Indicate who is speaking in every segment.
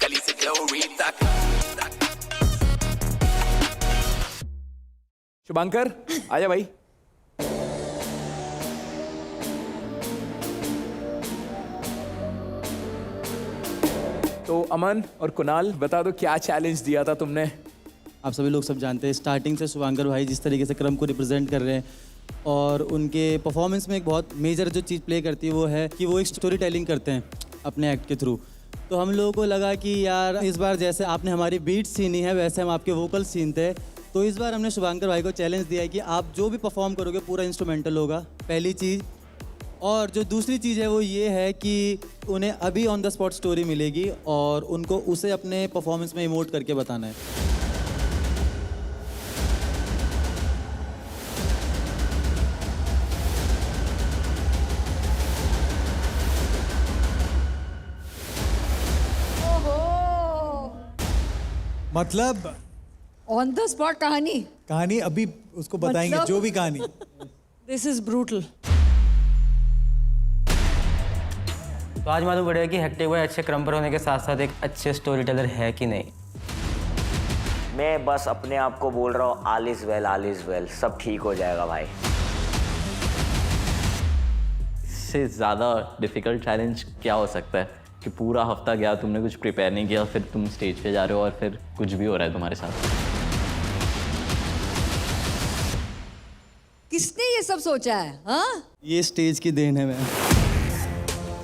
Speaker 1: गली से ग्लोरी तक।
Speaker 2: शुभांकर आजा भाई। तो अमन और कुणाल बता दो क्या चैलेंज दिया था तुमने।
Speaker 3: आप सभी लोग सब जानते हैं स्टार्टिंग से शुभांकर भाई जिस तरीके से क्रम को रिप्रेजेंट कर रहे हैं और उनके परफॉर्मेंस में एक बहुत मेजर जो चीज़ प्ले करती है वो है कि वो एक स्टोरी टेलिंग करते हैं अपने एक्ट के थ्रू। तो हम लोगों को लगा कि यार इस बार जैसे आपने हमारी बीट सीनी है वैसे हम आपके वोकल सीनते, तो इस बार हमने शुभांकर भाई को चैलेंज दिया है कि आप जो भी परफॉर्म करोगे पूरा इंस्ट्रूमेंटल होगा, पहली चीज़। और जो दूसरी चीज़ है वो ये है कि उन्हें अभी ऑन द स्पॉट स्टोरी मिलेगी और उनको उसे अपने परफॉर्मेंस में इमोट करके बताना है।
Speaker 4: मतलब
Speaker 5: ऑन द स्पॉट
Speaker 4: कहानी अभी उसको बताएंगे
Speaker 5: मतलब?
Speaker 4: जो भी कहानी।
Speaker 5: This is brutal.
Speaker 6: तो आज मालूम पड़ेगा कि हेक्टिक भाई अच्छे क्रम पर होने के साथ साथ एक अच्छे स्टोरी टेलर है कि नहीं।
Speaker 7: मैं बस अपने आप को बोल रहा हूँ ऑल इज वेल, सब ठीक हो जाएगा भाई।
Speaker 8: इससे ज़्यादा डिफ़िकल्ट चैलेंज क्या हो सकता है कि पूरा हफ्ता गया, तुमने कुछ प्रिपेयर नहीं किया, फिर तुम स्टेज पे जा रहे हो और फिर कुछ भी हो रहा है तुम्हारे साथ।
Speaker 5: किसने ये सब सोचा है? हाँ,
Speaker 3: ये स्टेज की देन है मैं।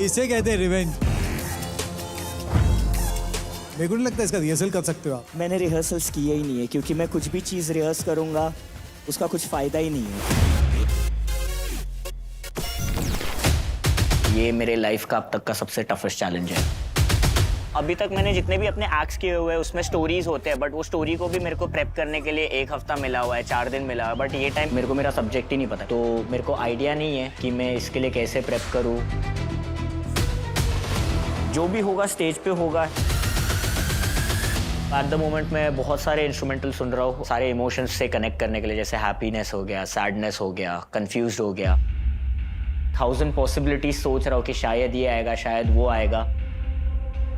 Speaker 4: इसे कहते हैं रिवेंज। मेरे को नहीं लगता इसका रिहर्सल कर सकते हो आप।
Speaker 7: मैंने रिहर्सल्स किए ही नहीं है क्योंकि मैं कुछ भी चीज़ रिहर्स करूँगा उसका कुछ फ़ायदा ही नहीं है। ये मेरे लाइफ का अब तक का सबसे टफेस्ट चैलेंज है। अभी तक मैंने जितने भी अपने एक्ट्स किए हुए हैं उसमें स्टोरीज होते हैं, बट वो स्टोरी को भी मेरे को प्रेप करने के लिए 1 हफ्ता मिला हुआ है, 4 दिन मिला हुआ है। बट ये टाइम मेरे को मेरा सब्जेक्ट ही नहीं पता, तो मेरे को आइडिया नहीं है कि मैं इसके लिए कैसे प्रेप करूँ। जो भी होगा स्टेज पे होगा। एट द मोमेंट मैं बहुत सारे इंस्ट्रूमेंटल सुन रहा हूँ सारे इमोशंस से कनेक्ट करने के लिए, जैसे हैप्पीनेस हो गया, सैडनेस हो गया, कंफ्यूज्ड हो गया। 1000 पॉसिबिलिटीज सोच रहा हूँ कि शायद ये आएगा, शायद वो आएगा।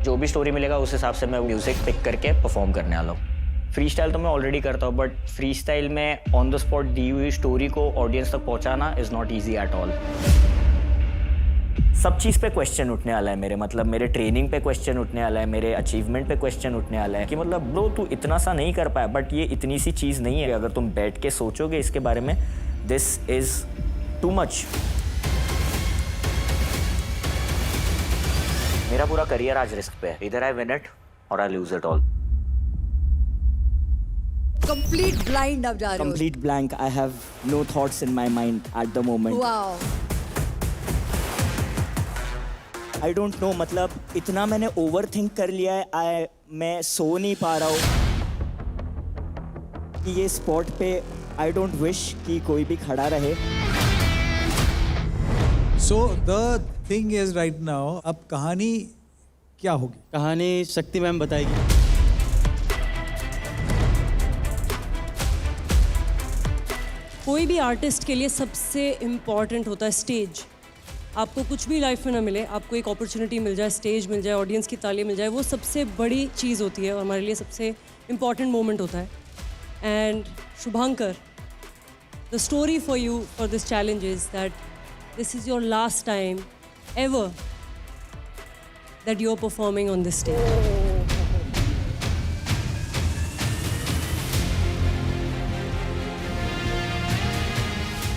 Speaker 7: जो भी स्टोरी मिलेगा उस हिसाब से मैं म्यूजिक पिक करके परफॉर्म करने वाला हूँ। फ्री स्टाइल तो मैं ऑलरेडी करता हूँ, बट फ्री स्टाइल में ऑन द स्पॉट दी हुई स्टोरी को ऑडियंस तक पहुँचाना is not easy at all. सब चीज़ पे क्वेश्चन उठने वाला है मेरे, मतलब मेरे ट्रेनिंग पे क्वेश्चन उठने वाला है, मेरे अचीवमेंट पे क्वेश्चन उठने वाला है कि मतलब ब्रो तू इतना सा नहीं कर पाया, बट ये इतनी सी चीज़ नहीं है। अगर तुम बैठ के सोचोगे इसके बारे में, दिस इज़ टू मच। मेरा पूरा करियर आज रिस्क पे है। इधर आई विन इट और I lose it all.
Speaker 5: Complete blind आप जा रहे हो।
Speaker 7: Complete blank. I have no thoughts in my mind at the moment.
Speaker 5: Wow.
Speaker 7: I don't know, मतलब इतना मैंने ओवर थिंक कर लिया है। मैं सो नहीं पा रहा हूँ कि ये स्पॉट पे आई डोंट विश कि कोई भी खड़ा रहे।
Speaker 4: So the thing is right now, अब कहानी क्या होगी?
Speaker 3: कहानी शक्ति मैम बताएगी।
Speaker 9: कोई भी आर्टिस्ट के लिए सबसे इम्पॉर्टेंट होता है स्टेज। आपको कुछ भी लाइफ में ना मिले, आपको एक अपॉर्चुनिटी मिल जाए, स्टेज मिल जाए, ऑडियंस की तालियां मिल जाए, वो सबसे बड़ी चीज़ होती है और हमारे लिए सबसे इम्पॉर्टेंट मोमेंट होता है। And Shubhankar, the story for you for this challenge is that this is your last time ever that you're performing on this stage.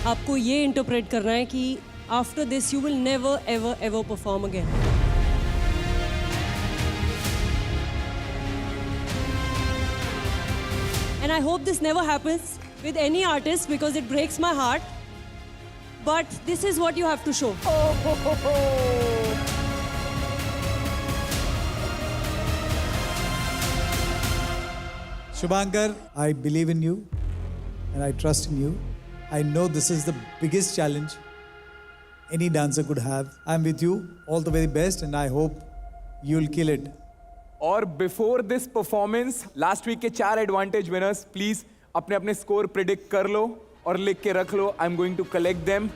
Speaker 9: आपको ये इंटरप्रेट करना है कि after this you will never ever ever perform again. And I hope this never happens with any artist because it breaks my heart. But this is what you have to show.
Speaker 4: Shubhankar, I believe in you and I trust in you. I know this is the biggest challenge any dancer could have. I'm with you. All the very best and I hope you'll kill it.
Speaker 2: और before this performance last week के 4 advantage winners please अपने अपने score predict कर लो और लिख के रख लो। I am going to collect them.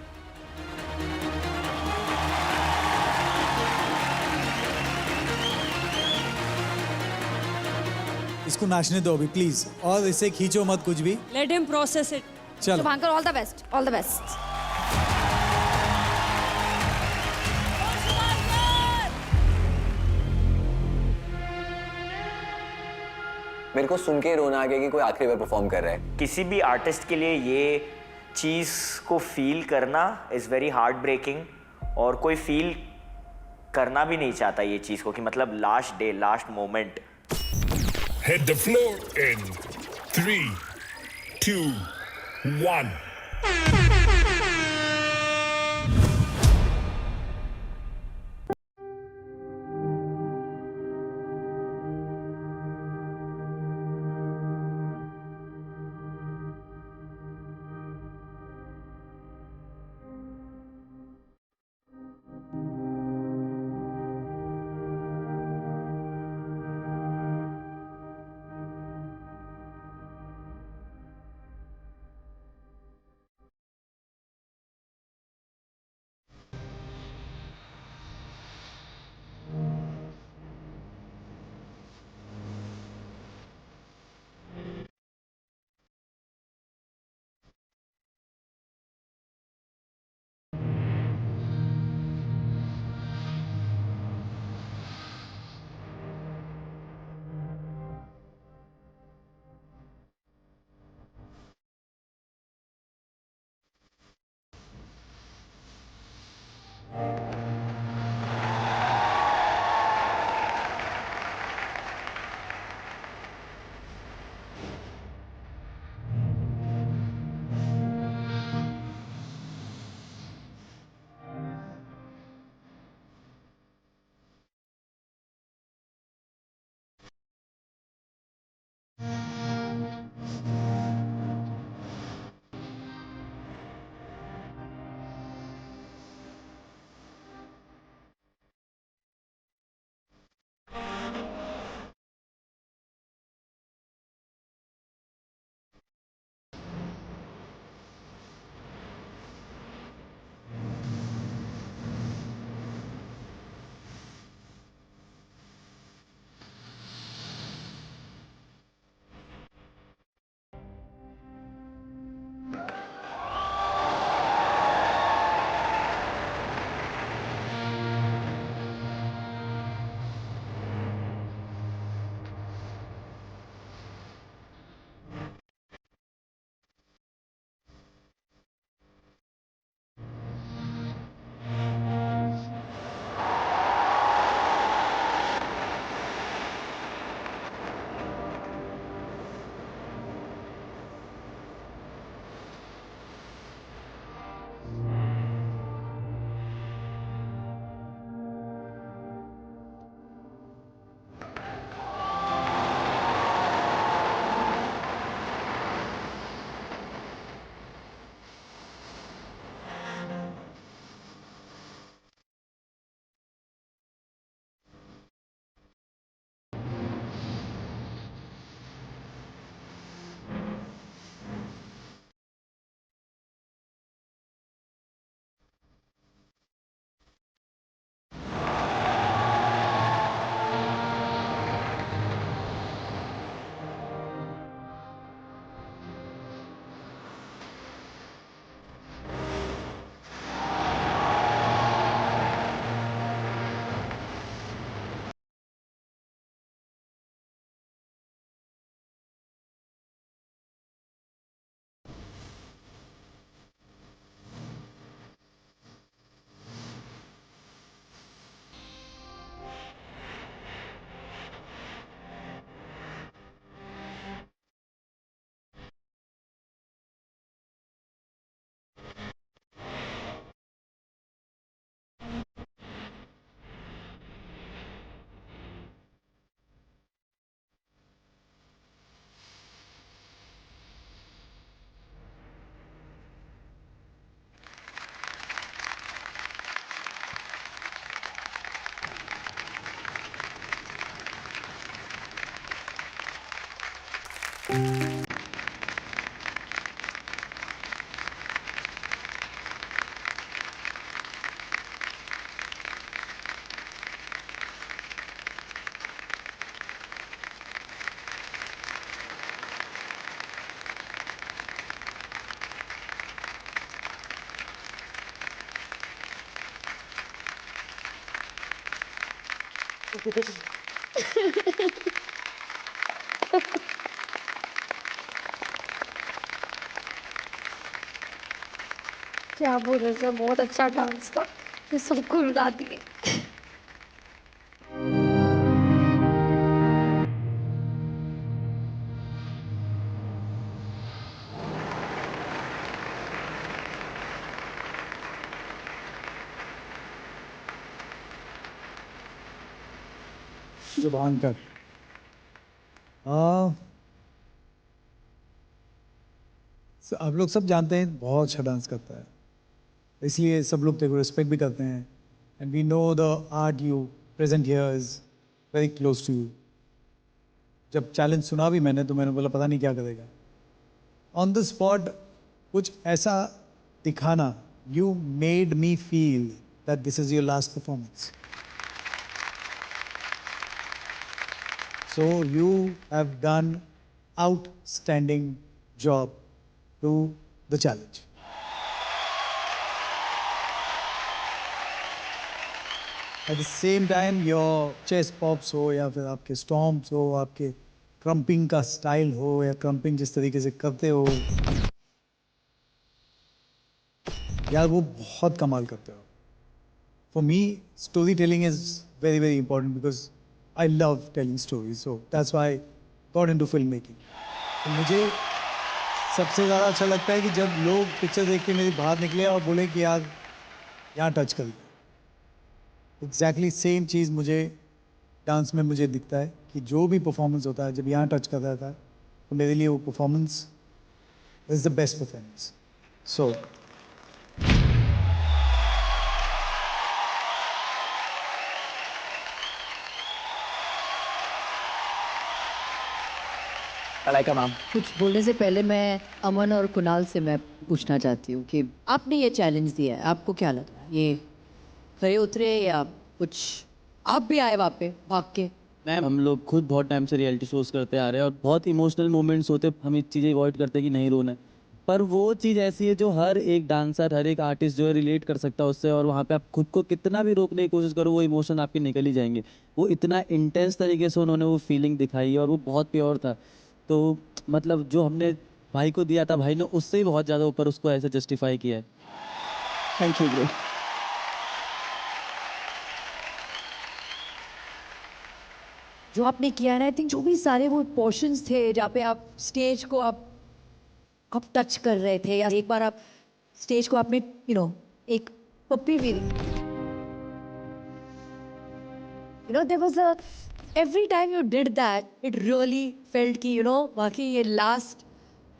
Speaker 4: इसको नाचने दो अभी प्लीज, और इसे खींचो मत कुछ भी।
Speaker 9: Let him process it.
Speaker 4: चलो
Speaker 5: Shubhankar, all the best, all the best.
Speaker 1: मेरे को सुन के रोना आ गया कि कोई आखिरी बार परफॉर्म कर रहा है।
Speaker 7: किसी भी आर्टिस्ट के लिए ये चीज़ को फील करना इज़ वेरी हार्ट ब्रेकिंग, और कोई फील करना भी नहीं चाहता ये चीज़ को, कि मतलब last day, last moment.
Speaker 10: Hit the floor in 3, 2, 1.
Speaker 5: क्या बोल रहे सर, बहुत अच्छा डांस था, ये सबको रुला दिए।
Speaker 4: शुभांकर, आप लोग सब जानते हैं बहुत अच्छा डांस करता है, इसलिए सब लोग तेरे को रिस्पेक्ट भी करते हैं। And we know the art you present here is very close to you. जब चैलेंज सुना भी मैंने तो मैंने बोला पता नहीं क्या करेगा। ऑन द स्पॉट कुछ ऐसा दिखाना, you made me feel that this is your last performance. So you have done outstanding job to the challenge. At the same time, your chest pops हो या फिर आपके stomps हो, आपके क्रम्पिंग का स्टाइल हो या क्रम्पिंग जिस तरीके से करते हो, यार वो बहुत कमाल करते हो। For me, storytelling is very, very important because I love telling stories, so that's why I got into filmmaking. तो मुझे सबसे ज़्यादा अच्छा लगता है कि जब लोग पिक्चर देख के मेरे बाहर निकले और बोले कि यार यहाँ टच कर लिया। एग्जैक्टली सेम चीज़ मुझे डांस में मुझे दिखता है कि जो भी परफॉर्मेंस होता है जब यहाँ टच कर रहा था तो मेरे लिए वो performance is the best performance. So
Speaker 1: Malaika ma'am,
Speaker 11: कुछ बोलने से पहले मैं अमन और कुणाल से मैं पूछना चाहती हूँ कि आपने ये चैलेंज दिया है, आपको क्या लगा, ये खरे उतरे या कुछ आप भी आए वहाँ पे भाग के?
Speaker 3: मैम हम लोग खुद बहुत टाइम से रियलिटी शोज़ करते आ रहे हैं और बहुत इमोशनल मोमेंट्स होते, हम ये चीज़ें अवॉइड करते हैं कि नहीं रोना है, पर वो चीज़ ऐसी है जो हर एक डांसर हर एक आर्टिस्ट जो है रिलेट कर सकता है उससे, और वहाँ पे आप खुद को कितना भी रोकने की कोशिश करो वो इमोशन आपके निकल ही जाएंगे। वो इतना इंटेंस तरीके से उन्होंने वो फीलिंग दिखाई और वो बहुत प्योर था। तो मतलब जो हमने भाई को दिया था, भाई ने उससे ही बहुत ज़्यादा ऊपर उसको ऐसे जस्टिफाई किया है। Thank you bro.
Speaker 11: जो आपने किया ना, आई थिंक जो भी सारे वो पोर्शंस थे जहाँ पे आप स्टेज को आप टच कर रहे थे, या एक बार आप स्टेज को आपने एक पप्पी भी दी, there was a every time you did that it really felt कि बाकी ये last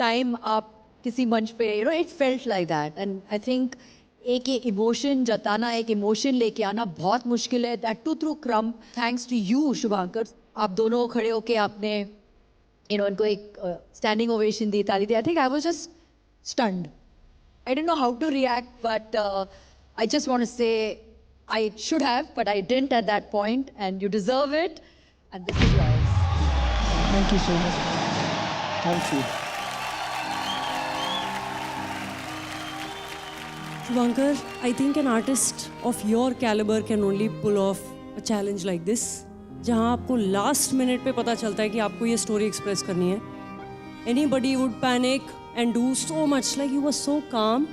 Speaker 11: time आप किसी मंच पे it felt like that, and I think एक ये इमोशन जताना, एक इमोशन लेके आना बहुत मुश्किल है, that too through crumb. Thanks to you Shubhankar, आप दोनों खड़े होके आपने इनको एक standing ovation दी, ताली दी. I think I was just stunned. I didn't know how to react, but I just want to say I should have, but I didn't at that point, and you deserve it, and this is yours.
Speaker 4: Thank you so much. Thank you.
Speaker 9: Shubhankar, I think an artist of your caliber can only pull off a challenge like this, जहाँ आपको last minute पे पता चलता है कि आपको ये story express करनी है. Anybody would panic and do so much. Like you were so calm,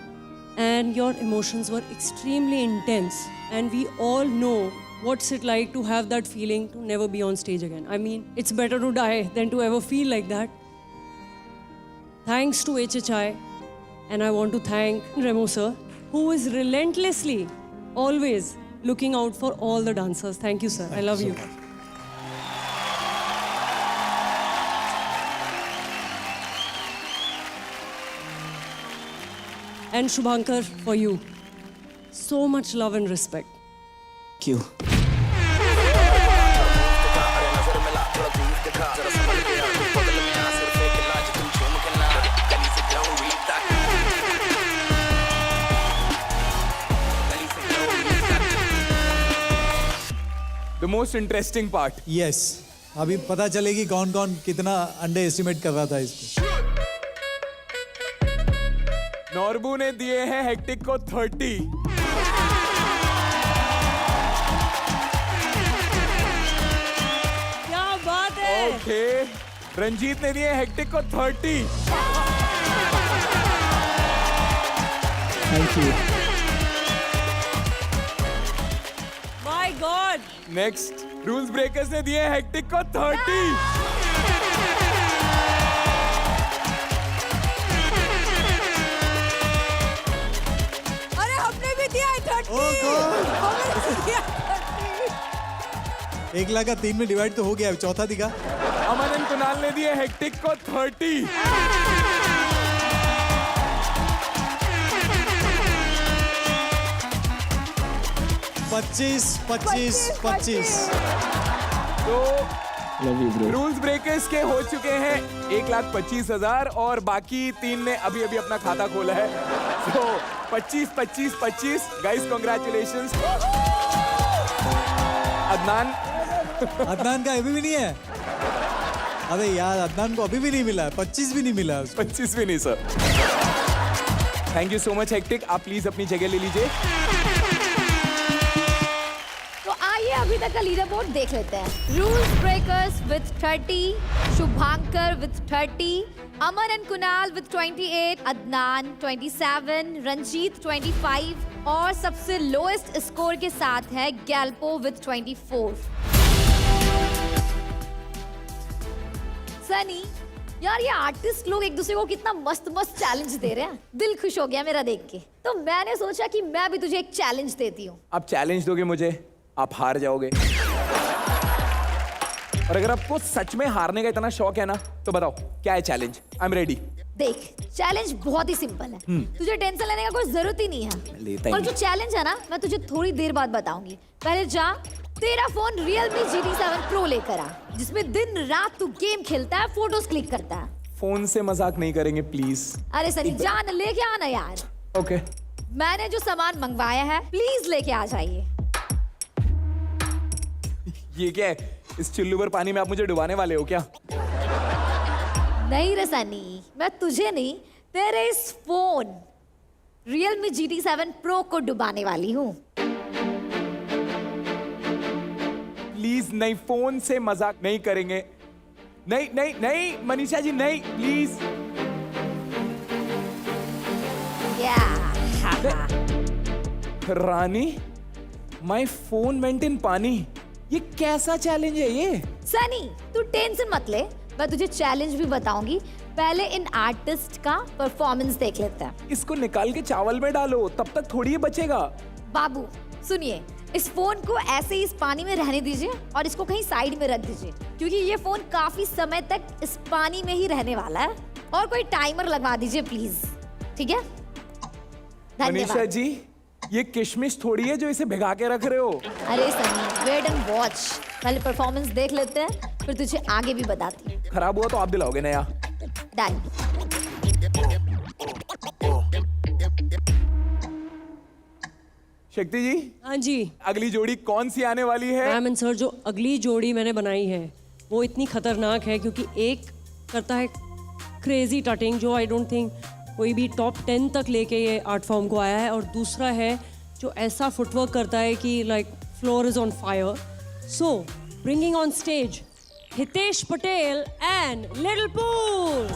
Speaker 9: and your emotions were extremely intense. And we all know what's it like to have that feeling to never be on stage again. I mean, it's better to die than to ever feel like that. Thanks to HHI, and I want to thank Remo sir, who is relentlessly always looking out for all the dancers. Thank you, sir. I love you. And Shubhankar, for you, so much love and respect.
Speaker 3: Thank you.
Speaker 2: The most interesting part.
Speaker 4: Yes. अभी पता चलेगी कौन कौन कितना under estimate कर रहा था इसको.
Speaker 2: नॉर्बू ने दिए हैं हेक्टिक को 30. ओके, रंजीत ने दिए हेक्टिक को 30।
Speaker 4: Thank you.
Speaker 9: My God,
Speaker 2: next, rules breakers ने दिए हेक्टिक को 30।
Speaker 11: अरे हमने भी दिया है 30।
Speaker 4: Oh God.
Speaker 11: हमने भी दिया 30।
Speaker 4: 1 लाख का 3 में डिवाइड तो हो गया, चौथा दिखा।
Speaker 2: अमन एंड कुणाल ने दिए हेक्टिक को 30। $25. तो रूल्स ब्रेकर्स के हो चुके हैं 1,25,000 और बाकी 3 ने अभी अभी अपना खाता खोला है। तो 25 गाइस, कॉन्ग्रेचुलेशंस।
Speaker 4: अदनान का अभी भी नहीं है। अबे यार, अदनान को अभी भी नहीं मिला है, 25 भी नहीं मिला है उसको।
Speaker 2: 25 भी नहीं sir. Thank you so much hectic, आप प्लीज अपनी जगह ले लीजिए।
Speaker 11: तो आइए अभी तक का लीडर बोर्ड देख लेते हैं। Rules breakers with 30, Shubhankar with 30, Aman and Kunal with 28, Adnan 27, Ranjit 25 और सबसे लोएस्ट स्कोर के साथ है गैल्पो विद 24। सनी, यार ये आर्टिस्ट लोग एक दूसरे को कितना मस्त मस्त चैलेंज दे रहे हैं, दिल खुश हो गया मेरा देख के। तो मैंने सोचा कि मैं भी तुझे एक चैलेंज देती हूँ।
Speaker 2: आप चैलेंज दोगे मुझे, आप हार जाओगे। और अगर आपको सच में हारने का इतना शौक है ना, तो बताओ क्या है चैलेंज? I am ready.
Speaker 11: देख, चैलेंज बहुत ही सिंपल है, तुझे टेंशन लेने का कोई जरूरत ही नहीं है। और जो चैलेंज है ना, मैं तुझे थोड़ी देर बाद बताऊंगी। पहले जा, तेरा फोन Realme GT7 Pro लेकर आ, जिसमें दिन रात तू गेम खेलता है, फोटोज क्लिक करता है।
Speaker 2: फोन से मजाक नहीं करेंगे प्लीज।
Speaker 11: अरे सनी, जान लेके आना यार।
Speaker 2: ओके।
Speaker 11: मैंने जो सामान मंगवाया है प्लीज लेके आ जाइए।
Speaker 2: ये क्या है? इस चुल्लू पर पानी में आप मुझे डुबाने वाले हो क्या?
Speaker 11: नहीं रे सनी, मैं तुझे नहीं, तेरे इस फोन Realme GT7 Pro को डुबाने वाली हूँ।
Speaker 2: प्लीज नहीं, फोन से मजाक नहीं करेंगे। नहीं नहीं नहीं मनीषा जी, नहीं please. Rani, my phone went in पानी। ये कैसा चैलेंज है ये?
Speaker 11: सनी, तू टेंशन मत ले, मैं तुझे चैलेंज भी बताऊंगी। पहले इन आर्टिस्ट का परफॉर्मेंस देख लेते हैं।
Speaker 2: इसको निकाल के चावल में डालो, तब तक थोड़ी ये बचेगा।
Speaker 11: बाबू सुनिए, इस फोन को ऐसे ही इस पानी में रहने दीजिए और इसको कहीं साइड में रख दीजिए, क्योंकि ये फोन काफी समय तक इस पानी में ही रहने वाला है। और कोई टाइमर लगवा दीजिए प्लीज, ठीक है?
Speaker 2: मनीषा जी, ये किशमिश थोड़ी है जो इसे भिगा के रख रहे हो।
Speaker 11: अरे सनी, वेट एंड वॉच। पहले परफॉर्मेंस देख लेते हैं, फिर तुझे आगे भी बताती हूँ।
Speaker 2: खराब हुआ तो आप दिलाओगे नया।
Speaker 11: डन।
Speaker 2: शक्ति जी।
Speaker 9: हाँ जी।
Speaker 2: अगली जोड़ी कौन सी आने वाली है?
Speaker 9: मैम एंड सर, जो अगली जोड़ी मैंने बनाई है वो इतनी खतरनाक है, क्योंकि एक करता है क्रेजी टटिंग, जो आई डोंट थिंक कोई भी टॉप 10 तक लेके ये आर्ट फॉर्म को आया है, और दूसरा है जो ऐसा फुटवर्क करता है कि like floor is on fire. So bringing on stage Hitesh Patel and little pool.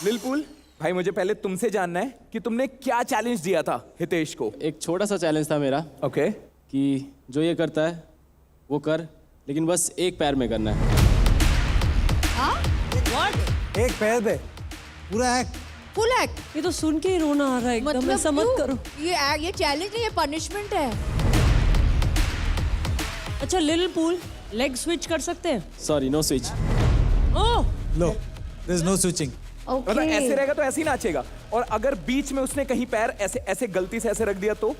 Speaker 2: लिलपुल भाई, मुझे पहले तुमसे जानना है कि तुमने क्या चैलेंज दिया था हितेश को?
Speaker 12: एक छोटा सा चैलेंज था मेरा।
Speaker 2: ओके।
Speaker 12: कि जो ये करता है वो कर, लेकिन बस एक पैर में करना है।
Speaker 4: एक पैर पे पूरा एक्ट,
Speaker 11: फुल एक्ट।
Speaker 9: ये तो सुन के ही रोना आ रहा है एकदम। ऐसा मत करो।
Speaker 11: ये चैलेंज नहीं, ये पनिशमेंट है।
Speaker 9: अच्छा लिटिल पूल, लेग स्विच कर सकते हैं?
Speaker 12: Sorry, no switch.
Speaker 9: ओह
Speaker 4: लो, देयर इज नो स्विचिंग।
Speaker 2: मतलब ऐसे रहेगा तो ऐसे ही नाचेगा, और अगर बीच में उसने कहीं पैर ऐसे ऐसे गलती से ऐसे रख दिया तो?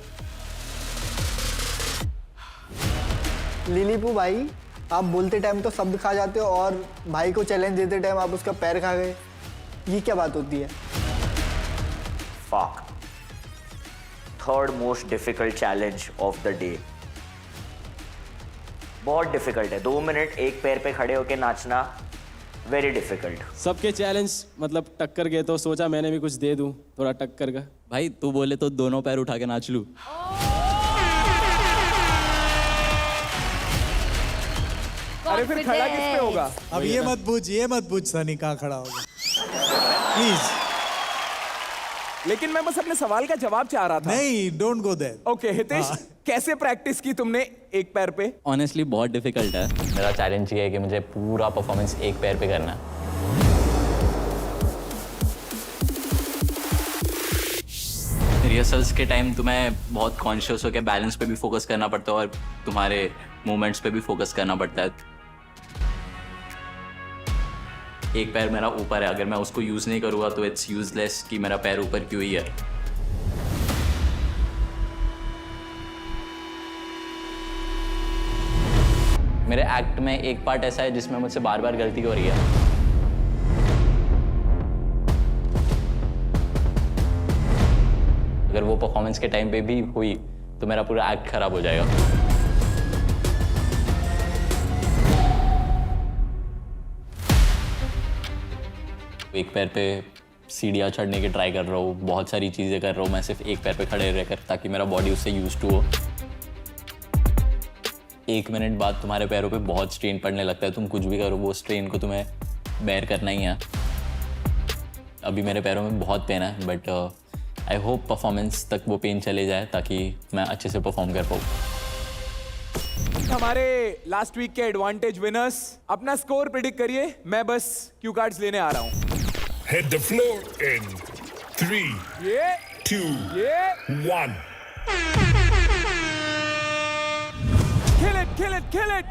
Speaker 13: लिलीपू भाई, आप बोलते टाइम तो शब्द खा जाते हो और भाई को चैलेंज देते टाइम आप उसका पैर खा गए, ये क्या बात होती है?
Speaker 7: Fuck. Third most difficult challenge of the day. बहुत डिफिकल्ट है। 2 मिनट एक पैर पे खड़े होके नाचना वेरी डिफिकल्ट।
Speaker 12: सबके चैलेंज मतलब टक्कर गए तो सोचा मैंने भी कुछ दे दूं थोड़ा टक्कर का।
Speaker 8: भाई तू बोले तो दोनों पैर उठा के नाच लूं।
Speaker 2: अरे फिर खड़ा किस पे होगा?
Speaker 4: अब ये मत पूछ सनी कहाँ खड़ा होगा प्लीज।
Speaker 2: लेकिन मैं बस अपने सवाल का जवाब चाह रहा था।
Speaker 4: नहीं, don't go there.
Speaker 2: Okay Hitesh, कैसे प्रैक्टिस की तुमने एक पैर पे?
Speaker 8: ऑनेस्टली बहुत डिफिकल्ट है। मेरा चैलेंज ये है कि मुझे पूरा परफॉर्मेंस एक पैर पे करना है। रिहर्सल्स के टाइम तुम्हें बहुत कॉन्शियस होकर बैलेंस पे भी फोकस करना पड़ता है और तुम्हारे मूवमेंट्स पे भी फोकस करना पड़ता है। एक पैर मेरा ऊपर है, अगर मैं उसको यूज़ नहीं करूँगा तो इट्स यूजलेस कि मेरा पैर ऊपर क्यों ही है। मेरे एक्ट में एक पार्ट ऐसा है जिसमें मुझसे बार बार गलती हो रही है। अगर वो परफॉर्मेंस के टाइम पे भी हुई तो मेरा पूरा एक्ट खराब हो जाएगा। एक पैर पे सीढ़ियाँ चढ़ने की ट्राई कर रहा हूँ, बहुत सारी चीज़ें कर रहा हूँ मैं सिर्फ एक पैर पे खड़े रहकर, ताकि मेरा बॉडी उससे यूज टू हो। 1 मिनट बाद तुम्हारे पैरों पे बहुत स्ट्रेन पड़ने लगता है, तुम कुछ भी करो वो स्ट्रेन को तुम्हें बेयर करना ही है। अभी मेरे पैरों में बहुत पेन है, बट आई होप परफॉर्मेंस तक वो पेन चले जाए ताकि मैं अच्छे से परफॉर्म कर पाऊँ।
Speaker 2: हमारे लास्ट वीक के एडवांटेज विनर्स, अपना स्कोर प्रिडिक्ट करिए। मैं बस क्यू कार्ड्स लेने आ रहा हूँ।
Speaker 10: Hit the floor in 3, 2, 1.
Speaker 2: Kill it, kill it, kill it.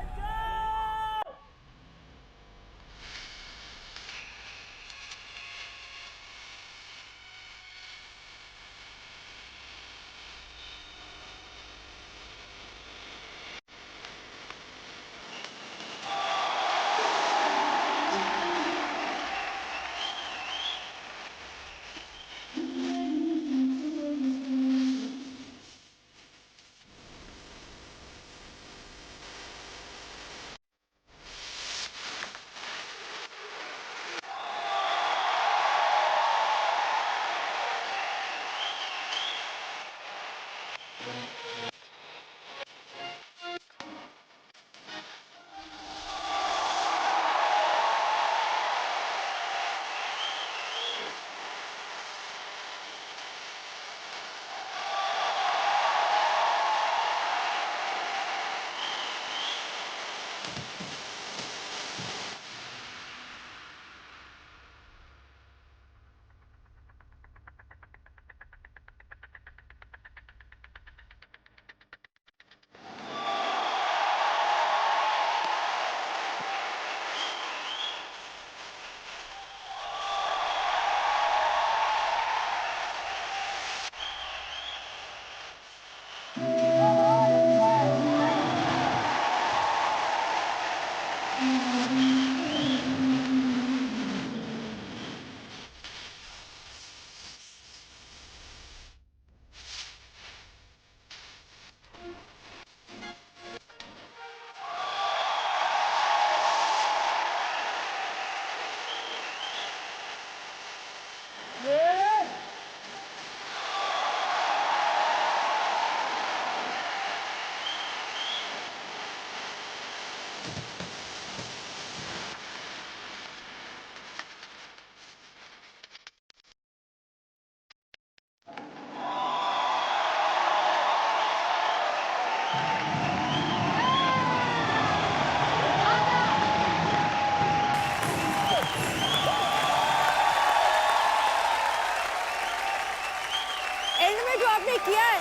Speaker 11: And में जो आपने किया है,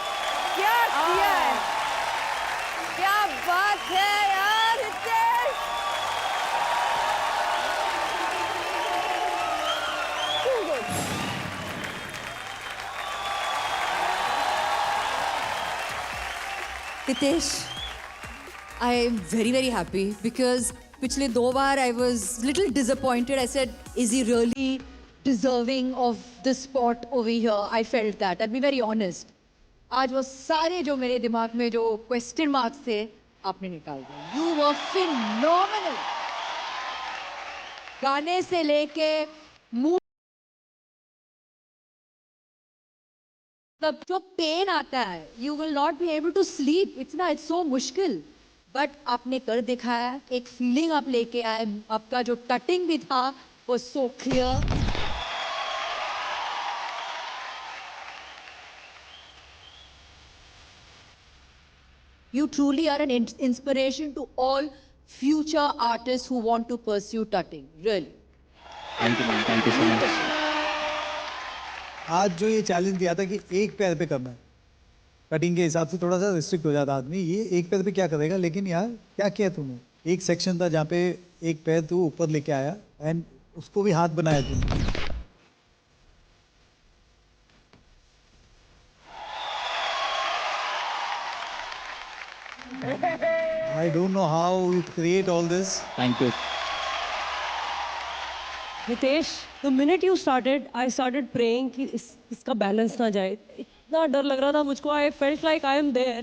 Speaker 11: क्या किया है, क्या बात है यार Hitesh. Hitesh, I am very happy because पिछले 2 बार I was little disappointed. I said, is he really deserving of the spot over here? I felt that. I'll be very honest. आज वो सारे जो मेरे दिमाग में जो question marks थे, आपने निकाल दिए. You were phenomenal. गाने से लेके मुंह तब जो पेन आता है, you will not be able to sleep, it's so मुश्किल, बट आपने कर दिखाया, एक फीलिंग आप लेके आए, आपका जो कटिंग भी था वो so clear. You truly are an inspiration to all future artists who want to pursue tutting, really.
Speaker 12: Thank you ma'am, thank you so much.
Speaker 4: आज जो ये चैलेंज दिया था कि एक पैर पे करना है, कटिंग के हिसाब से थोड़ा सा रिस्ट्रिक्ट हो जाता आदमी, ये एक पैर पे क्या करेगा, लेकिन यार क्या किया तूने। एक सेक्शन था जहाँ पे एक पैर तू ऊपर लेके आया एंड उसको भी हाथ बनाया तूने। I don't know how you create all this.
Speaker 12: Thank you.
Speaker 9: Hitesh, the minute you started, I started praying कि इसका बैलेंस ना जाए। इतना डर लग रहा था मुझको। I felt like I am there,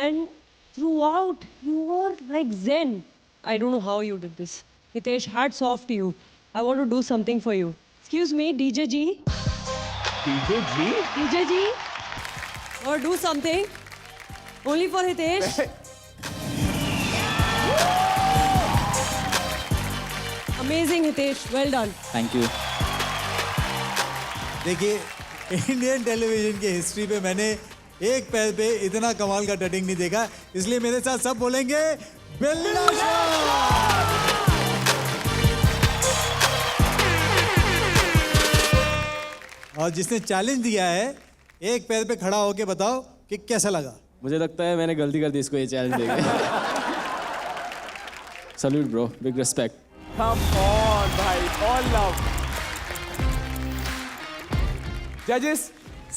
Speaker 9: and throughout you were like zen. I don't know how you did this. Hitesh, hats off to you. I want to do something for you. Excuse me, DJ G.
Speaker 2: DJ G?
Speaker 9: DJ G. Or do something. Only for Hitesh. Amazing, Hitesh. Well done.
Speaker 12: Thank you.
Speaker 4: देखिए, Indian television की history पे मैंने एक पैर पे इतना कमाल का टटिंग नहीं देखा, इसलिए मेरे साथ सब बोलेंगे बिल्ला शॉट। और जिसने चैलेंज दिया है, एक पैर पे खड़ा होके बताओ कि कैसा लगा।
Speaker 12: मुझे लगता है मैंने गलती कर दी इसको ये चैलेंज देके। Salute bro, big respect.
Speaker 2: Come on, भाई, all love. Judges,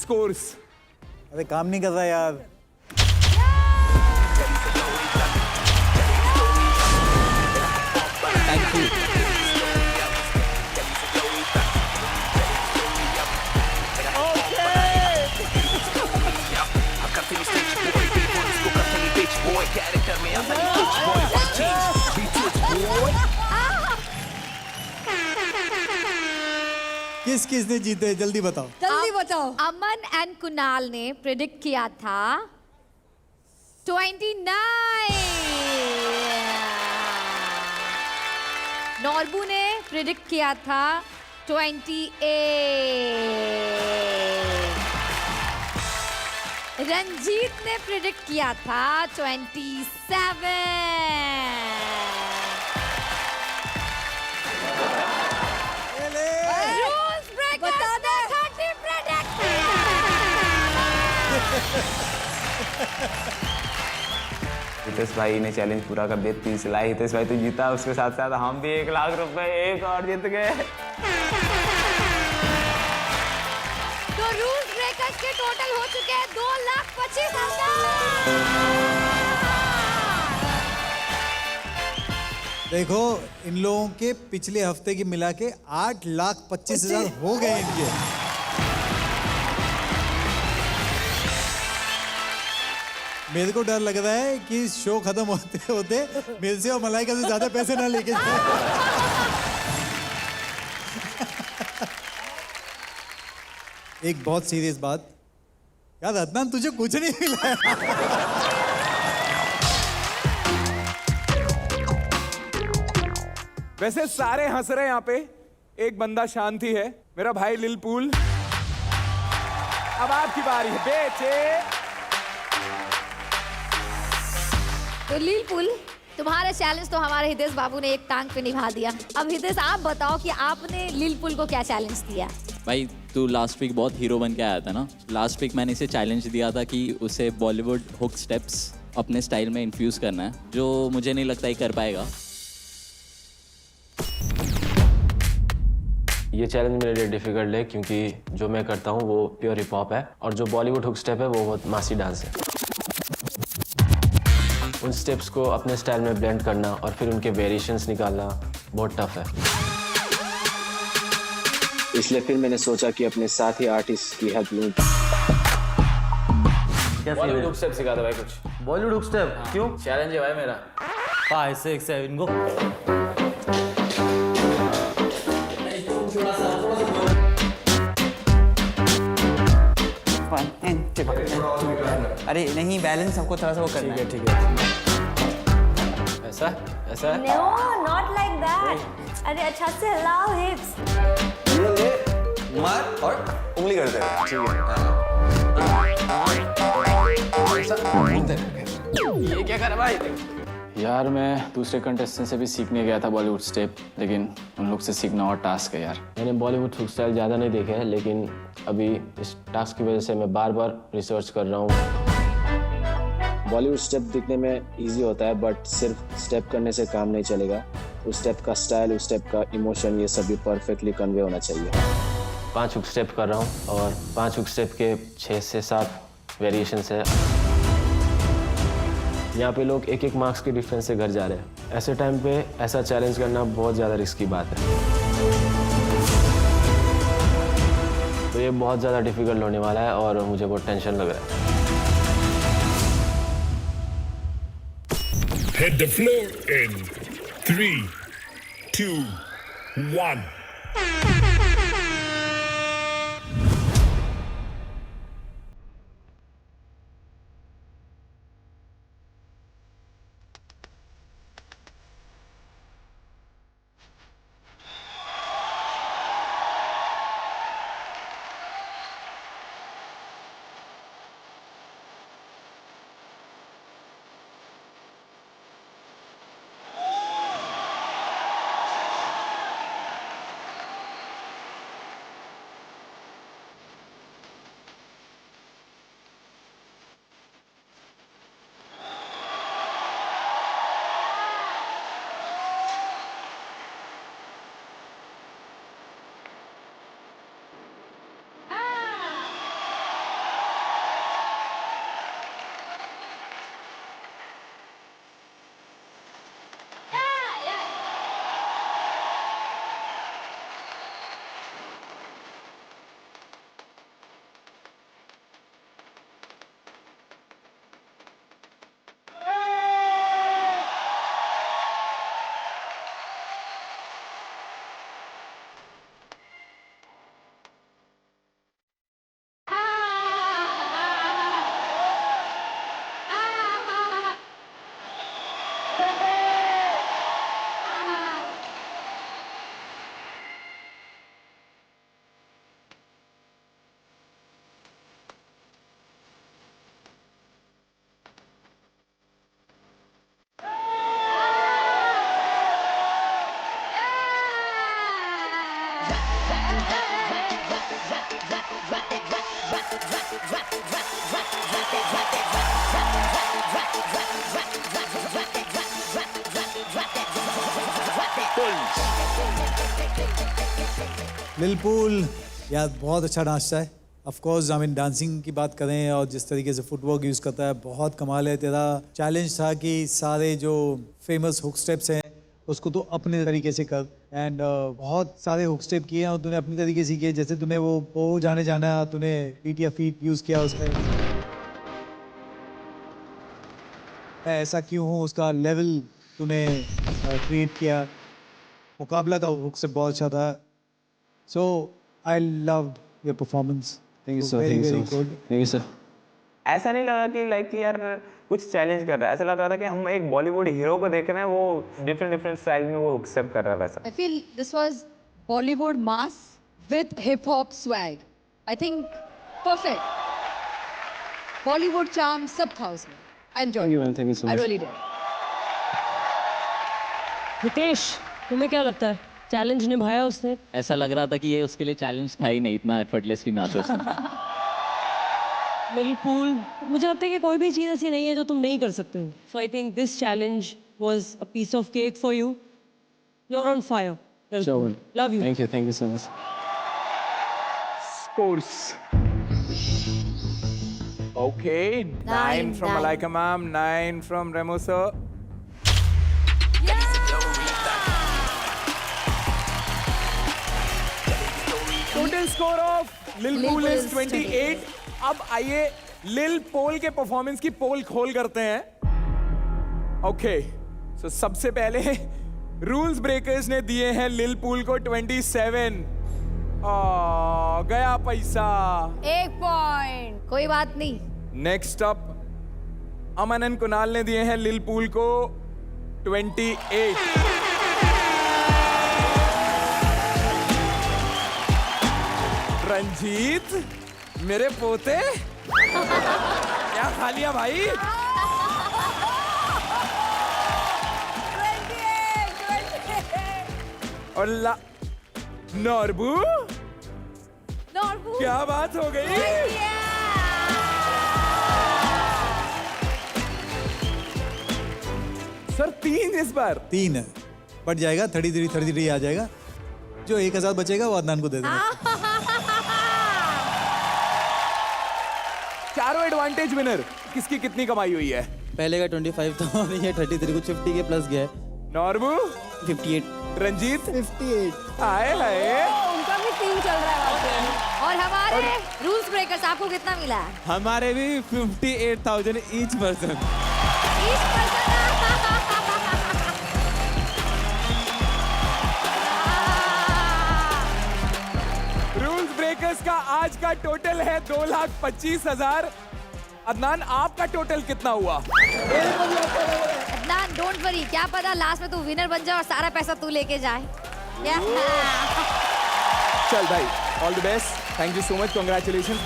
Speaker 2: scores.
Speaker 4: अरे काम नहीं कर रहा यार।
Speaker 8: Thank you.
Speaker 4: किस किस ने जीते, जल्दी बताओ।
Speaker 11: जल्दी बताओ।
Speaker 14: अमन एंड कुणाल ने प्रेडिक्ट किया था 29। नॉर्बू ने प्रेडिक्ट किया था 28। रंजीत ने प्रेडिक्ट किया था 27।
Speaker 1: हितेश भाई ने चैलेंज पूरा कर दिया, 30 लाख। हितेश भाई तो जीता, उसके साथ साथ हम भी 1 लाख रुपए एक और जीत गए।
Speaker 14: तो रूल्स ब्रेकर्स के टोटल हो चुके हैं 2,25,000।
Speaker 4: देखो, इन लोगों के पिछले हफ्ते की मिला के 8,25,000 हो गए इनके। मेरे को डर लग रहा है कि शो खत्म होते होते मेरे से और मलाइका से ज्यादा पैसे ना लेके जाए। एक बहुत सीरियस बात यार, अदनान तुझे कुछ नहीं मिला।
Speaker 2: वैसे सारे हंस रहे हैं यहाँ पे, एक बंदा शांत ही है, मेरा भाई लिलपुल। अब आपकी बारी है बेचे।
Speaker 14: तो लीलपुल, तुम्हारा चैलेंज तो हमारे हितेश बाबू ने एक टांग पे निभा दिया। अब हितेश आप बताओ कि आपने लीलपुल को क्या चैलेंज दिया।
Speaker 8: भाई तू लास्ट वीक बहुत हीरो बन के आया था ना। लास्ट वीक मैंने इसे चैलेंज दिया था कि उसे बॉलीवुड हुक स्टेप्स अपने स्टाइल में इन्फ्यूज़ करना है, जो मुझे नहीं लगता ही कर पाएगा।
Speaker 15: ये चैलेंज मेरे लिए डिफिकल्ट है क्योंकि जो मैं करता हूँ वो प्योर हिप हॉप है और जो बॉलीवुड हुक स्टेप है वो बहुत मासी डांस है। उन स्टेप्स को अपने स्टाइल में ब्लेंड करना और फिर उनके वेरिएशंस निकालना बहुत टफ है। इसलिए फिर मैंने सोचा कि अपने साथी आर्टिस्ट की हेल्प लूँ।
Speaker 12: बॉलीवुड हुक स्टेप सिखा दो भाई कुछ।
Speaker 6: बॉलीवुड हुक स्टेप क्यों?
Speaker 12: चैलेंज है भाई मेरा।
Speaker 6: 5, 6, 7 गो। 1 and 2 अरे नहीं बैलेंस आपको थोड़ा सा वो करना है
Speaker 12: ठीक है ऐसा ऐसा
Speaker 16: No, not like that. अरे अच्छा से हिलाओ hips.
Speaker 1: मार और उंगली करते हैं
Speaker 12: ये क्या कर रहा भाई यार मैं दूसरे कंटेस्टेंट से भी सीखने गया था बॉलीवुड स्टेप लेकिन उन लोग से सीखना और टास्क है यार
Speaker 15: मैंने बॉलीवुड हुक स्टाइल ज़्यादा नहीं देखे हैं लेकिन अभी इस टास्क की वजह से मैं बार बार रिसर्च कर रहा हूँ।
Speaker 12: बॉलीवुड स्टेप दिखने में इजी होता है बट सिर्फ स्टेप करने से काम नहीं चलेगा उस स्टेप का स्टाइल उस स्टेप का इमोशन ये सब भी परफेक्टली कन्वे होना चाहिए
Speaker 15: 5 हुक स्टेप कर रहा हूँ और 5 हुक स्टेप के 6 से 7 वेरिएशंस है। यहाँ पे लोग 1-1 मार्क्स के डिफरेंस से घर जा रहे हैं। ऐसे टाइम पे ऐसा चैलेंज करना बहुत ज़्यादा रिस्की बात है तो ये बहुत ज़्यादा डिफिकल्ट होने वाला है और मुझे बहुत टेंशन लग रहा है।
Speaker 10: Hit the floor in 3, 2, 1.
Speaker 4: लिलपुल यार बहुत अच्छा नाचता है। Of course I mean dancing की बात करें और जिस तरीके से फुटवर्क यूज़ करता है बहुत कमाल है। तेरा चैलेंज था कि सारे जो फेमस हुक स्टेप्स हैं उसको तो अपने तरीके से कर एंड बहुत सारे हुक स्टेप किए और तूने अपनी तरीके से किए। जैसे तूने वो जाना तूने फीट या फीट यूज़ किया उसमें। मैं ऐसा क्यों हूँ उसका लेवल तूने क्रिएट किया। मुकाबला था हुक से बहुत अच्छा था। So I loved your performance.
Speaker 12: Thank you sir. Thank you so much. Thank you sir.
Speaker 1: ऐसा नहीं लगा कि लाइक यार कुछ चैलेंज कर रहा है, ऐसा लग रहा था कि हम एक बॉलीवुड हीरो को देख रहे हैं, वो डिफरेंट स्टाइल में वो एक्सेप्ट कर रहा था वैसा।
Speaker 11: I feel this was Bollywood mass with hip hop swag. I think perfect. Bollywood charm सब था उसमें. I enjoyed.
Speaker 12: Thank you man. Thank you so much.
Speaker 11: I really did.
Speaker 9: Hitesh तुम्हें क्या लगता है चैलेंज निभाया उसने?
Speaker 8: ऐसा लग रहा था कि ये उसके लिए चैलेंज था ही नहीं, इतना एफर्टलेसली नाचो उसने।
Speaker 9: लिलपुल मुझे लगता है कि कोई भी चीज़ ऐसी नहीं है जो तुम नहीं कर सकते। So I think this challenge was a piece of cake for you. You are on fire. Love you.
Speaker 12: Thank you so much.
Speaker 2: Scores. Okay, 9 from Malaika ma'am, 9 from Remo sir. Total score of Lilpool is 28. अब आइए लिलपोल के performance की पोल खोल करते हैं। Okay, सो सबसे पहले rules breakers ने दिए हैं लिलपुल को 27 गया पैसा।
Speaker 14: 1 पॉइंट। कोई बात नहीं।
Speaker 2: Next up Aman and Kunal ने दिए हैं लिल पूल को 28। रंजीत मेरे पोते क्या खा लिया भाई?
Speaker 14: 28।
Speaker 2: और नॉर्बू क्या बात हो गई? सर 3 इस बार।
Speaker 4: 3 है, बढ़ जाएगा 33 आ जाएगा। जो 1000 बचेगा वो अदनान को दे देना।
Speaker 2: चारों एडवांटेज विनर। किसकी कितनी कमाई हुई है?
Speaker 3: पहले का 25 था और ये 33 कुछ 50 के प्लस गया है।
Speaker 2: नॉर्बू
Speaker 3: 58।
Speaker 2: रंजीत
Speaker 13: 58।
Speaker 2: हाय हाय
Speaker 14: उनका भी 3 चल रहा है वहाँ पे। और हमारे रूल्स ब्रेकर्स आपको कितना मिला है?
Speaker 3: हमारे भी 58,000 ईच पर्सन।
Speaker 2: रूल्स ब्रेकर्स का आज का टोटल है 2,25,000। अदनान आपका टोटल कितना हुआ?
Speaker 14: अदनान डोंट वरी, क्या पता लास्ट में तू विनर बन जाए और सारा पैसा तू लेके जाए।
Speaker 2: चल भाई, all the best, thank you so much, congratulation.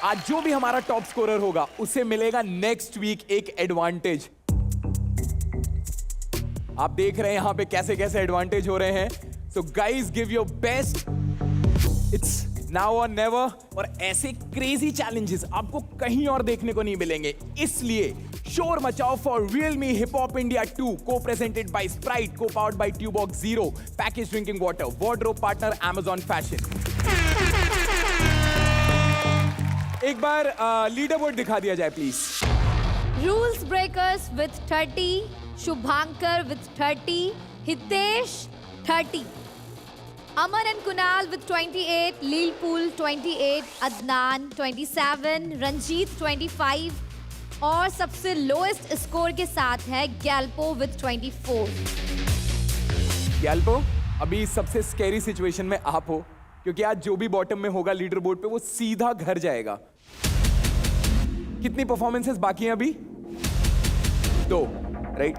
Speaker 2: आज जो भी हमारा टॉप स्कोरर होगा उसे मिलेगा नेक्स्ट वीक एक एडवांटेज। आप देख रहे हैं यहां पे कैसे कैसे एडवांटेज हो रहे हैं। So guys give your best, it's now और नेवर। और ऐसे क्रेजी चैलेंजेस आपको कहीं और देखने को नहीं मिलेंगे, इसलिए शोर मचाओ for Realme Hip Hop India 2, co-presented by Sprite, co-powered by Tubox Zero, packaged drinking water, wardrobe partner Amazon Fashion। एक बार लीडर बोर्ड दिखा दिया जाए please.
Speaker 14: Rules breakers with 30, Shubhankar with 30, Hitesh 30, Aman and Kunal with 28, लील पूल 28, अदनान 27, रंजीत 25 और सबसे लोएस्ट स्कोर के साथ है गैल्पो विथ 24।
Speaker 2: गैल्पो, अभी सबसे स्कैरी सिचुएशन में आप हो, क्योंकि आज जो भी बॉटम में होगा लीडर बोर्ड पे वो सीधा घर जाएगा। कितनी परफॉर्मेंसेस बाकी हैं अभी? 2, right?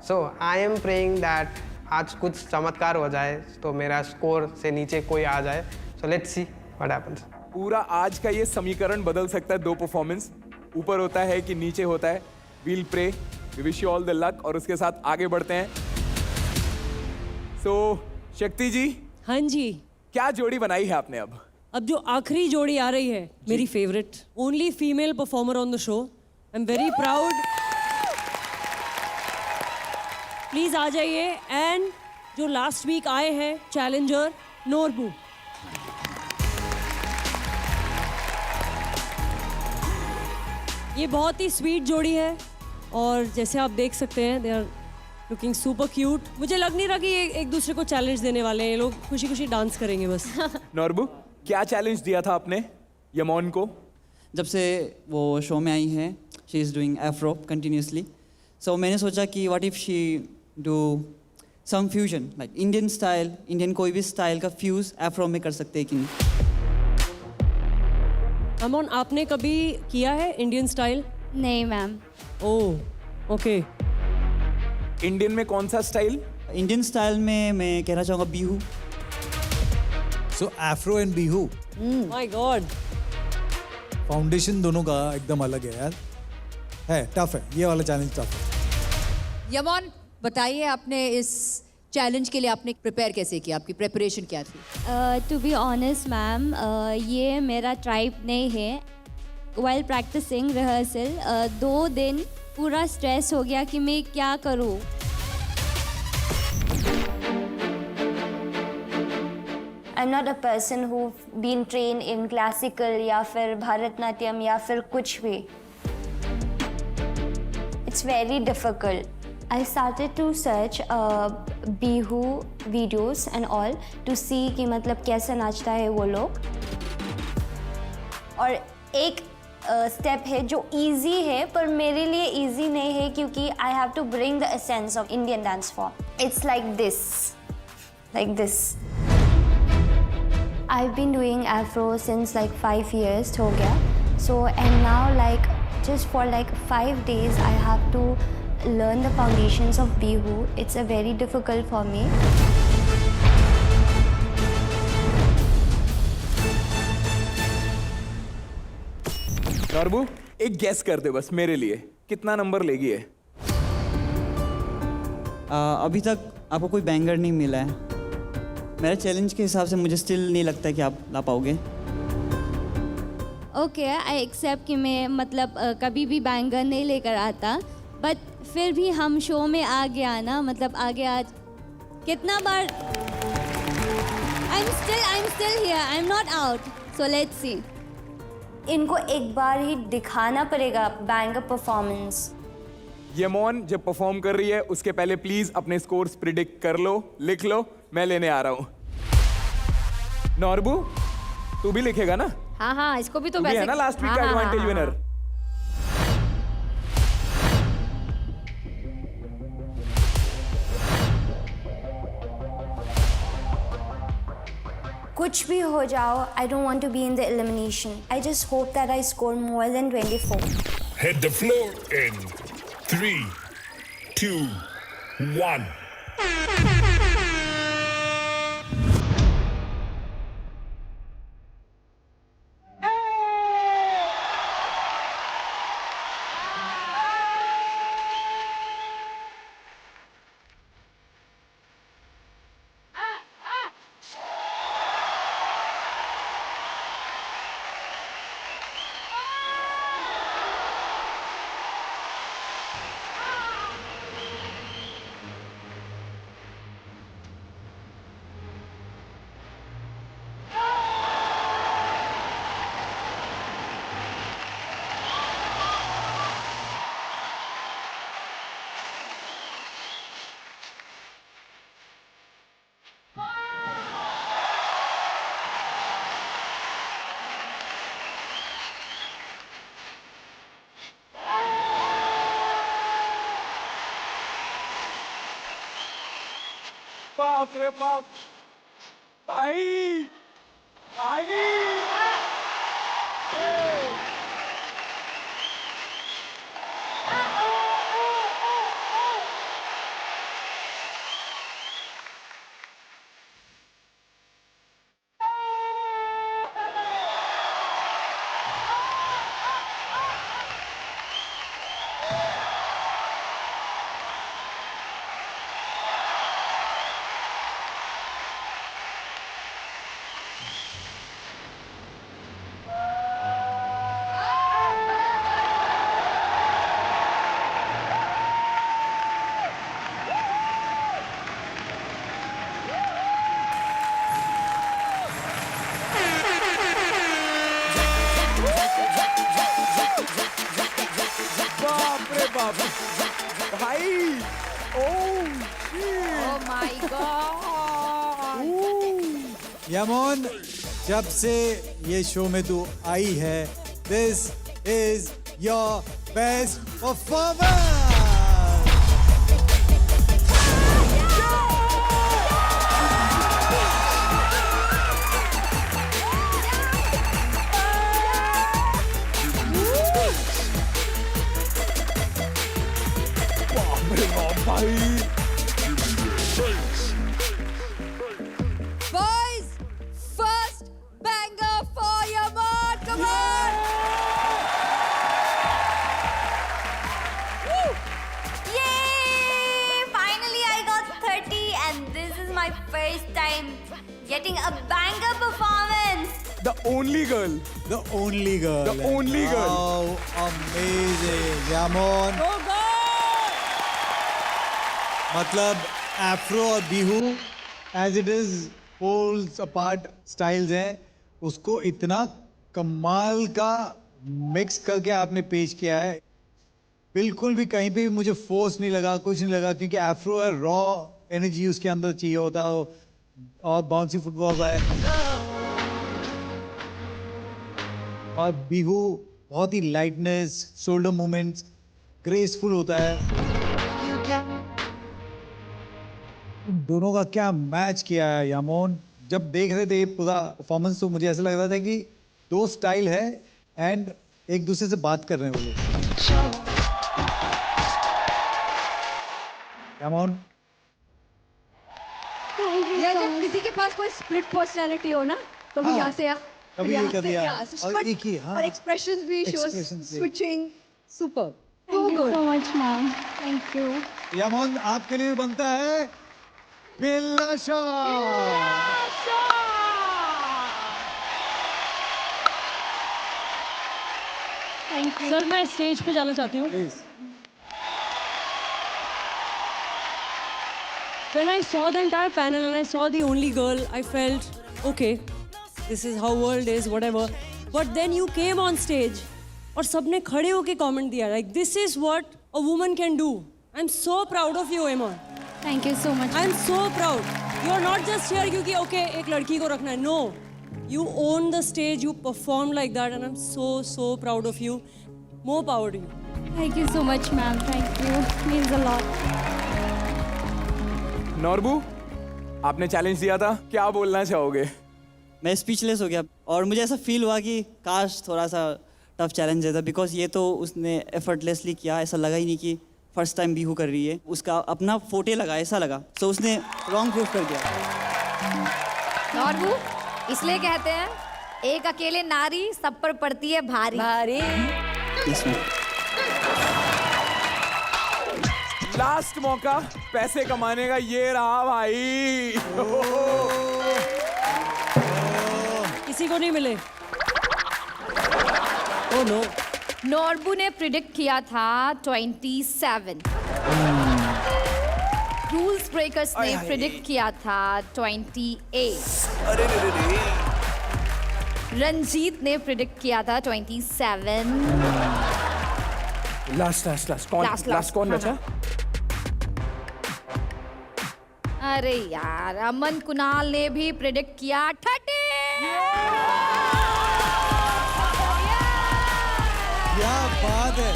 Speaker 17: So I am praying that आज कुछ चमत्कार हो जाए तो मेरा स्कोर से नीचे कोई आ जाए। So let's see what happens.
Speaker 2: पूरा आज का ये समीकरण बदल सकता है। 2 परफॉर्मेंस, ऊपर होता है कि नीचे होता है। We'll pray, we wish you all the luck और उसके साथ आगे बढ़ते हैं। सो शक्ति जी।
Speaker 9: हाँ जी।
Speaker 2: क्या जोड़ी बनाई है आपने अब?
Speaker 9: अब जो आखिरी जोड़ी आ रही है मेरी favourite, only female performer on the show. I am very proud. Please आ जाइए। एंड जो लास्ट वीक आए हैं चैलेंजर नोरबू। ये बहुत ही स्वीट जोड़ी है और जैसे आप देख सकते हैं they are looking super cute. मुझे लग नहीं रहा कि ये एक दूसरे को चैलेंज देने वाले हैं। ये लोग खुशी खुशी डांस करेंगे बस।
Speaker 2: नोरबू, क्या चैलेंज दिया था आपने यमोन को?
Speaker 18: जब से वो शो में आई हैं, she is doing afro continuously, so मैंने सोचा कि what if she do some fusion like Indian style, Indian कोई भी स्टाइल का फ्यूज एफ्रो में कर सकते हैं कि नहीं।
Speaker 9: अमन, आपने कभी किया है इंडियन स्टाइल?
Speaker 16: नहीं मैम।
Speaker 9: Oh okay.
Speaker 2: इंडियन में कौन सा स्टाइल?
Speaker 18: इंडियन स्टाइल में मैं कहना चाहूँगा Bihu.
Speaker 4: So Afro and Bihu.
Speaker 9: My god.
Speaker 4: Foundation दोनों का एकदम अलग है यार। है टफ है, ये वाला चैलेंज टफ है।
Speaker 11: यमोन, बताइए आपने इस चैलेंज के लिए आपने प्रिपेयर कैसे किया? आपकी प्रिपरेशन क्या थी?
Speaker 16: टू बी ऑनेस्ट मैम, ये मेरा ट्राइब नहीं है। वाइल प्रैक्टिसिंग रिहर्सल 2 दिन पूरा स्ट्रेस हो गया कि मैं क्या करूँ। I am not a person who been train in classical या फिर भरतनाट्यम या फिर कुछ भी। It's very difficult. I started to search bihu videos and all to see कि मतलब कैसे नाचता है वो लोग। और एक स्टेप है जो easy है पर मेरे लिए easy नहीं है क्योंकि I have to bring the essence of Indian dance form. It's like this. like this. I've been doing Afro since like 5 years हो गया. So and now like just for like 5 days I have to learn the foundations of Bihu. It's a very difficult for me.
Speaker 2: Norbu एक guess कर दे बस मेरे लिए, कितना number लेगी है?
Speaker 18: अभी तक आपको कोई बैंगर नहीं मिला है. मेरे चैलेंज के हिसाब से मुझे स्टिल नहीं लगता है कि आप ला पाओगे.
Speaker 16: ओके आई एक्सेप्ट कि मैं मतलब कभी भी बैंगर नहीं लेकर आता, बट फिर भी हम शो में आ गया ना, मतलब आगे आज कितना बार I am still here, I am not out. So let's see. इनको एक बार ही दिखाना पड़ेगा बैंगर परफॉर्मेंस.
Speaker 2: येमॉन जब परफॉर्म कर रही है उसके पहले प्लीज अपने स्कोर्स प्रिडिक्ट कर लो, लिख लो, मैं लेने आ रहा हूँ. नॉर्बू तू भी लिखेगा ना?
Speaker 14: हाँ हाँ, इसको भी तो
Speaker 2: तू भी है ना लास्ट वीक का एडवांटेज विनर.
Speaker 16: कुछ भी हो जाओ, I don't want to be in the elimination. I just hope that I score more than 24.
Speaker 10: Hit the floor in 3, 2, 1.
Speaker 2: बाप रे बाप भाई भाई.
Speaker 4: यमोन जब से ये शो में तू आई है, this is your best performance.
Speaker 14: Boys, first banger for Yaman. Come on. Woo.
Speaker 16: Yay! Finally I got 30 and this is my first time getting a banger performance.
Speaker 2: The only girl.
Speaker 4: The only girl.
Speaker 2: The only girl.
Speaker 4: Wow, amazing. Yamon.
Speaker 14: Go go.
Speaker 4: मतलब Afro और Bihu as it is poles apart styles हैं, उसको इतना कमाल का mix करके आपने पेश किया है. बिल्कुल भी कहीं पे भी मुझे फोर्स नहीं लगा, कुछ नहीं लगा, क्योंकि एफ्रो है, रॉ एनर्जी उसके अंदर चाहिए होता है और बाउंसी फुटबॉल है. और बिहू बहुत ही लाइटनेस, शोल्डर मूवमेंट्स, ग्रेसफुल होता है. दोनों का क्या मैच किया है यामोन। जब देख रहे थे ये पूरा परफॉर्मेंस तो मुझे ऐसा लग रहा था कि दो स्टाइल है एंड एक दूसरे से बात कर रहे हैं वो लोग। यामोन
Speaker 11: या जब किसी के पास कोई स्प्लिट पर्सनालिटी हो ना तो भी यहाँ से
Speaker 4: कभी ये कर दिया और एक ही
Speaker 11: और एक्सप्रेशंस भी shows switching super.
Speaker 16: Thank you so much, ma'am. Thank you.
Speaker 4: यामोन आपके लिए बनता है बिल्ला
Speaker 9: थैंक यू सर। मैं स्टेज पे जाना चाहती हूँ। When I saw the entire panel and I saw the only girl, I felt, okay, this is how world is, whatever. But then you came on stage और सबने खड़े होके comment दिया, like this is what a woman can do. I'm so proud of you, Iman.
Speaker 16: Thank you so much.
Speaker 9: I'm so proud. You're not just here क्योंकि okay एक लड़की को रखना है. No, you own the stage, you perform like that, and I'm so proud of you. More power to you.
Speaker 16: Thank you so much, ma'am. Thank you. Means a lot.
Speaker 2: Norbu, आपने challenge दिया था, क्या बोलना चाहोगे?
Speaker 18: मैं स्पीचलेस हो गया और मुझे ऐसा फील हुआ कि काश थोड़ा सा टफ चैलेंज देता, बिकॉज ये तो उसने एफर्टलेसली किया, ऐसा लगा ही नहीं कि फर्स्ट टाइम बिहू कर रही है, उसका अपना फोटे लगा, ऐसा लगा, तो उसने रॉन्ग प्रूफ कर दिया।
Speaker 14: नॉर्बू इसलिए कहते हैं एक अकेले नारी सब पर पड़ती है भारी भारी।
Speaker 2: लास्ट मौका पैसे कमाने का, ये रहा भाई।
Speaker 9: किसी को नहीं मिले। Oh no.
Speaker 14: नॉर्बू ने प्रिडिक्ट किया था 27। रूल्स ब्रेकर्स ने प्रिडिक्ट किया था 28। रंजीत ने प्रिडिक्ट किया था 27।
Speaker 2: लास्ट कौन बचा?
Speaker 14: अरे यार, अमन कुणाल ने भी प्रिडिक्ट किया 30।
Speaker 4: क्या बात है।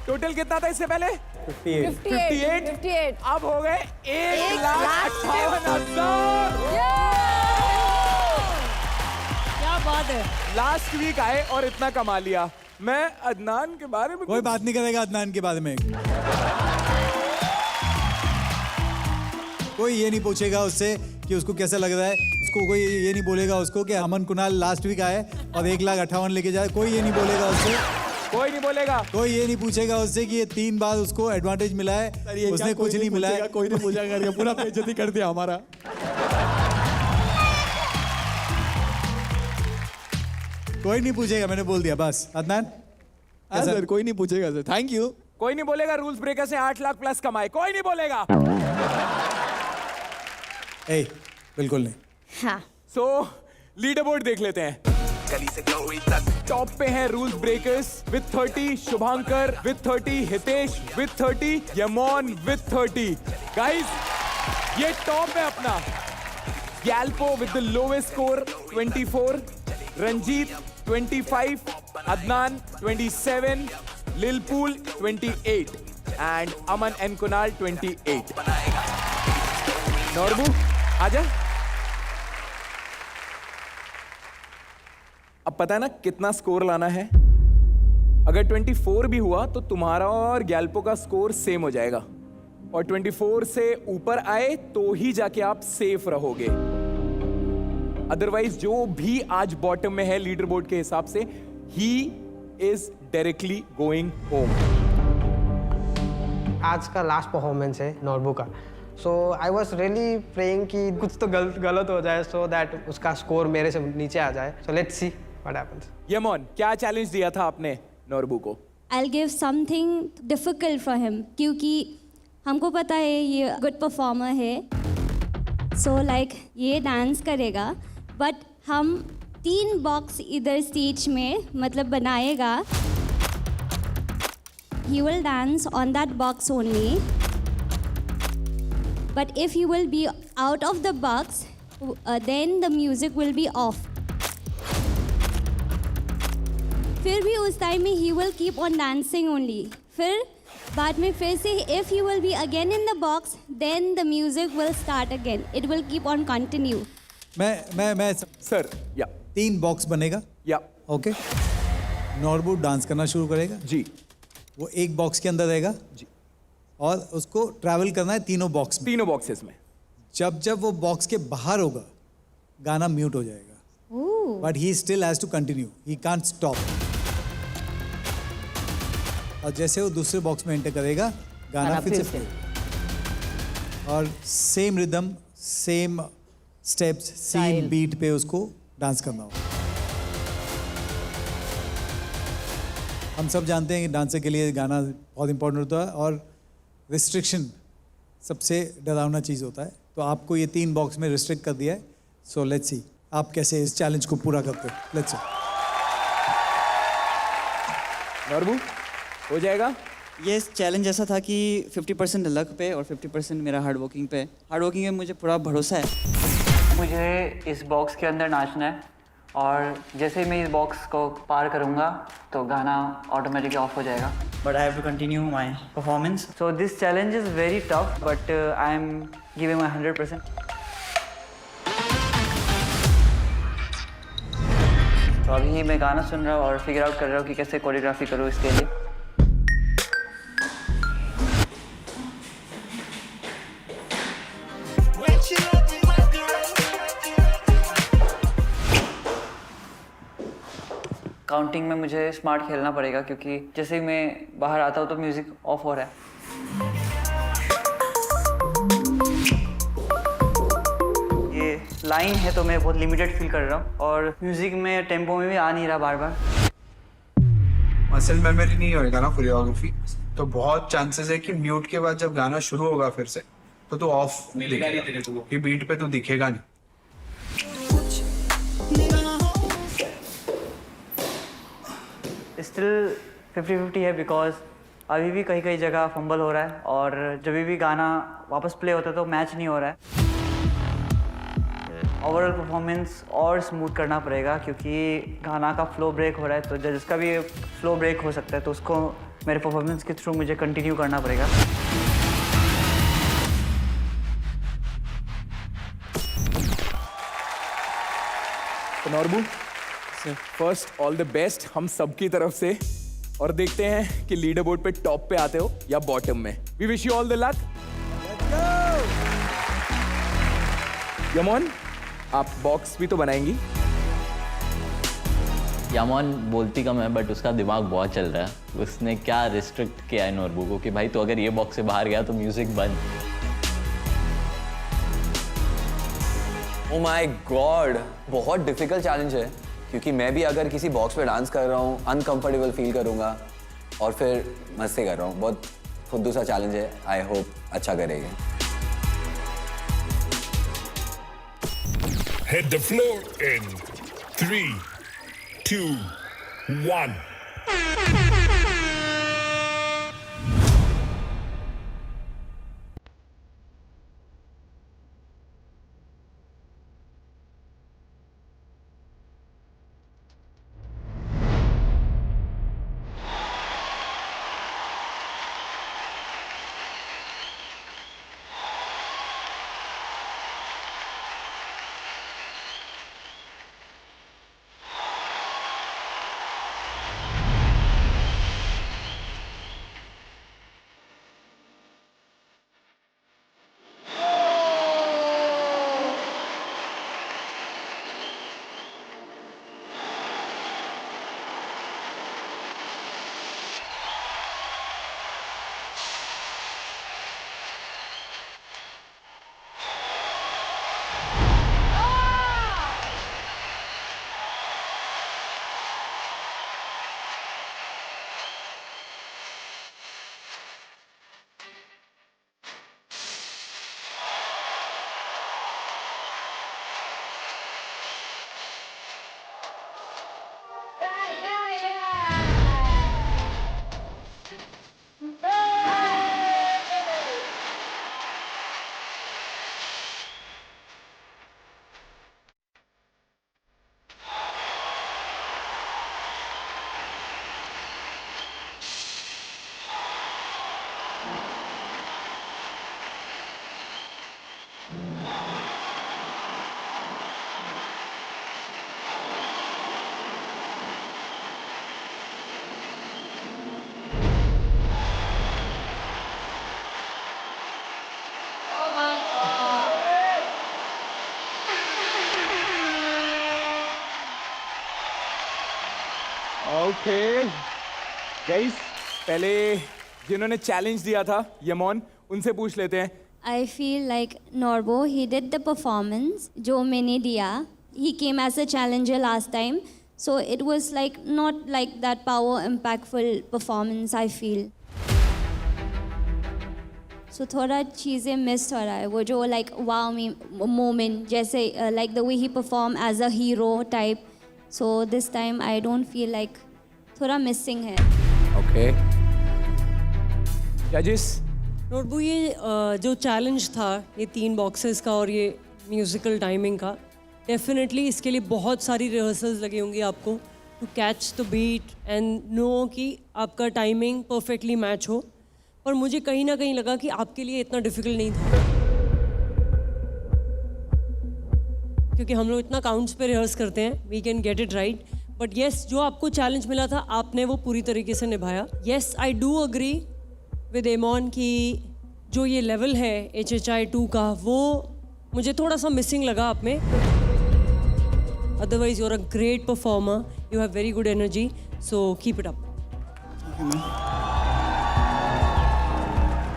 Speaker 2: टोटल कितना था इससे पहले?
Speaker 14: 58।
Speaker 2: अब हो गए 1,58,000।
Speaker 9: क्या बात है।
Speaker 2: लास्ट वीक आए और इतना कमा लिया। मैं अदनान के बारे में
Speaker 4: कोई बात नहीं करेगा अदनान के बारे में। कोई ये नहीं पूछेगा उससे कि उसको कैसा लग रहा है, उसको कोई ये नहीं बोलेगा उसको कि अमन कुणाल लास्ट वीक आए और 1,58,000 लेके जाए, कोई ये नहीं बोलेगा उससे।
Speaker 2: कोई नहीं बोलेगा।
Speaker 4: कोई ये नहीं पूछेगा उससे कि ये 3 बार उसको एडवांटेज मिला है, उसने कुछ नहीं मिला है।
Speaker 2: कोई नहीं पूछेगा, पूरा बेइज्जती कर दिया हमारा।
Speaker 4: कोई नहीं पूछेगा, मैंने बोल दिया बस। अदनान
Speaker 2: सर कोई नहीं पूछेगा सर, थैंक यू। कोई नहीं बोलेगा रूल्स ब्रेकर से 8 लाख प्लस कमाए, कोई नहीं बोलेगा।
Speaker 4: बिल्कुल नहीं।
Speaker 14: हाँ।
Speaker 2: सो लीडर बोर्ड देख लेते हैं। गली से ग्लोरी तक टॉप पे हैं rules breakers with 30, Shubhankar with 30, Hitesh with 30, Yamon with 30। Guys ये टॉप है अपना। Galpo with the lowest score 24, Ranjeet 25, Adnan 27, Lilpool 28 and Aman and Kunal 28। Norbu आजा। अब पता है ना कितना स्कोर लाना है। अगर 24 भी हुआ तो तुम्हारा और गैल्पो का स्कोर सेम हो जाएगा, और 24 से ऊपर आए तो ही जाके आप सेफ रहोगे। अदरवाइज जो भी आज बॉटम में है लीडर बोर्ड के हिसाब से, he is directly going home.
Speaker 17: आज का लास्ट परफॉर्मेंस है नॉर्बू का, सो आई वॉज रियली प्रेइंग कि कुछ तो गलत हो जाए, सो दैट उसका स्कोर मेरे से नीचे आ जाए। So let's see what happens.
Speaker 2: Yamon क्या चैलेंज दिया था आपने नॉर्बू को?
Speaker 16: I'll give something difficult for him, क्योंकि हमको पता है ये गुड परफॉर्मर है। सो लाइक ये डांस करेगा, बट हम 3 बॉक्स इधर स्टेज में मतलब बनाएगा। He will dance on that box only. But if he will be out of the box, then the music will be off. फिर भी उस टाइम में he will keep on dancing only. फिर बाद में फिर से if you will be again in the box, then the music will start again. It will keep on continue.
Speaker 4: मैं
Speaker 2: सर या
Speaker 4: 3 बॉक्स बनेगा
Speaker 2: या
Speaker 4: ओके। नॉर्बू डांस करना शुरू करेगा
Speaker 2: जी,
Speaker 4: वो एक बॉक्स के अंदर रहेगा
Speaker 2: जी,
Speaker 4: और उसको ट्रैवल करना है तीनों बॉक्स में।
Speaker 2: तीनों बॉक्सेस में।
Speaker 4: जब जब वो बॉक्स के बाहर होगा गाना म्यूट हो जाएगा, but he still has to continue, he can't stop. और जैसे वो दूसरे बॉक्स में एंटर करेगा गाना फिर से play। और same rhythm, same steps, same beat पे उसको डांस करना होगा। हम सब जानते हैं कि डांसर के लिए गाना बहुत इंपॉर्टेंट होता है और रिस्ट्रिक्शन सबसे डरावना चीज़ होता है। तो आपको ये 3 बॉक्स में रिस्ट्रिक्ट कर दिया है। सो लेट्स सी आप कैसे इस चैलेंज को पूरा करते हैं। Let's see.
Speaker 2: नॉर्बू हो जाएगा।
Speaker 18: ये चैलेंज ऐसा था कि 50% लक पे और 50% मेरा हार्ड वर्किंग पे। हार्ड वर्किंग में मुझे पूरा भरोसा है।
Speaker 6: मुझे इस बॉक्स के अंदर नाचना है और जैसे ही मैं इस बॉक्स को पार करूँगा तो गाना ऑटोमेटिकली ऑफ हो जाएगा।
Speaker 18: But I have to continue my performance.
Speaker 6: So this challenge is very tough but I am giving my 100%। तो अभी मैं गाना सुन रहा हूँ और फिगर आउट कर रहा हूँ कि कैसे कोरियोग्राफी करूँ इसके लिए। काउंटिंग में मुझे स्मार्ट खेलना पड़ेगा क्योंकि जैसे ही मैं बाहर आता हूँ तो म्यूज़िक ऑफ हो रहा है। ये लाइन है तो मैं बहुत लिमिटेड फील कर रहा हूँ और म्यूज़िक में टेम्पो में भी आ नहीं रहा बार बार।
Speaker 19: मसल मेमोरी नहीं होएगा ना कोरियोग्राफी, तो बहुत चांसेस है कि म्यूट के बाद जब गाना शुरू होगा फिर से तो तू ऑफ नहीं दिखेगा, कि बीट पे तू दिखेगा नहीं।
Speaker 6: स्टिल 50-50 है बिकॉज अभी भी कहीं कहीं जगह फंबल हो रहा है और जब भी गाना वापस प्ले होता है तो मैच नहीं हो रहा है। ओवरऑल परफॉर्मेंस और स्मूथ करना पड़ेगा क्योंकि गाना का फ्लो ब्रेक हो रहा है, तो जजेस का भी फ्लो ब्रेक हो सकता है, तो उसको मेरे परफॉर्मेंस के थ्रू मुझे कंटिन्यू करना पड़ेगा।
Speaker 2: तो Norbu first all the best हम सबकी तरफ से, और देखते हैं कि लीडर बोर्ड पे टॉप पे आते हो या बॉटम में। We wish you all the luck. Yamon आप बॉक्स भी तो बनाएंगी।
Speaker 8: यामोन बोलती कम है बट उसका दिमाग बहुत चल रहा है। उसने क्या रिस्ट्रिक्ट किया है नॉर्बू को कि भाई तो अगर ये बॉक्स से बाहर गया तो म्यूजिक बंद।
Speaker 20: ओ माय गॉड, बहुत डिफिकल्ट चैलेंज है क्योंकि मैं भी अगर किसी बॉक्स पे डांस कर रहा हूँ अनकंफर्टेबल फील करूँगा और फिर मस्ती कर रहा हूँ। बहुत खुद सा चैलेंज है। आई होप अच्छा करेंगे।
Speaker 10: Hit the floor in 3, 2, 1.
Speaker 2: Okay guys, पहले जिन्होंने चैलेंज दिया था यमोन, उनसे पूछ लेते हैं.
Speaker 16: I feel like Norbo, he did the performance जो मैंने दिया. He came as a challenger last time, so it was like not like that power impactful performance I feel. So थोड़ा चीज़ें miss हो रहा है. वो जो like wow me moment, जैसे like the way he performed as a hero type. So this time I don't feel like थोड़ा missing है.
Speaker 2: Okay. Judges.
Speaker 9: नोटबुक ये जो चैलेंज था, ये 3 बॉक्सेस का और ये म्यूज़िकल टाइमिंग का, डेफिनेटली इसके लिए बहुत सारी रिहर्सल्स लगी होंगी आपको to catch the beat and know कि आपका टाइमिंग परफेक्टली मैच हो. पर मुझे कहीं ना कहीं लगा कि आपके लिए इतना डिफिकल्ट नहीं था, क्योंकि हम लोग इतना काउंट्स पे रिहर्स करते हैं, we can get it right. But yes, जो आपको चैलेंज मिला था आपने वो पूरी तरीके से निभाया. Yes, I do agree with Yamon कि जो ये लेवल है HHI 2 का, वो मुझे थोड़ा सा मिसिंग लगा आप में. Otherwise you are a great performer, you have very good energy, so keep it up.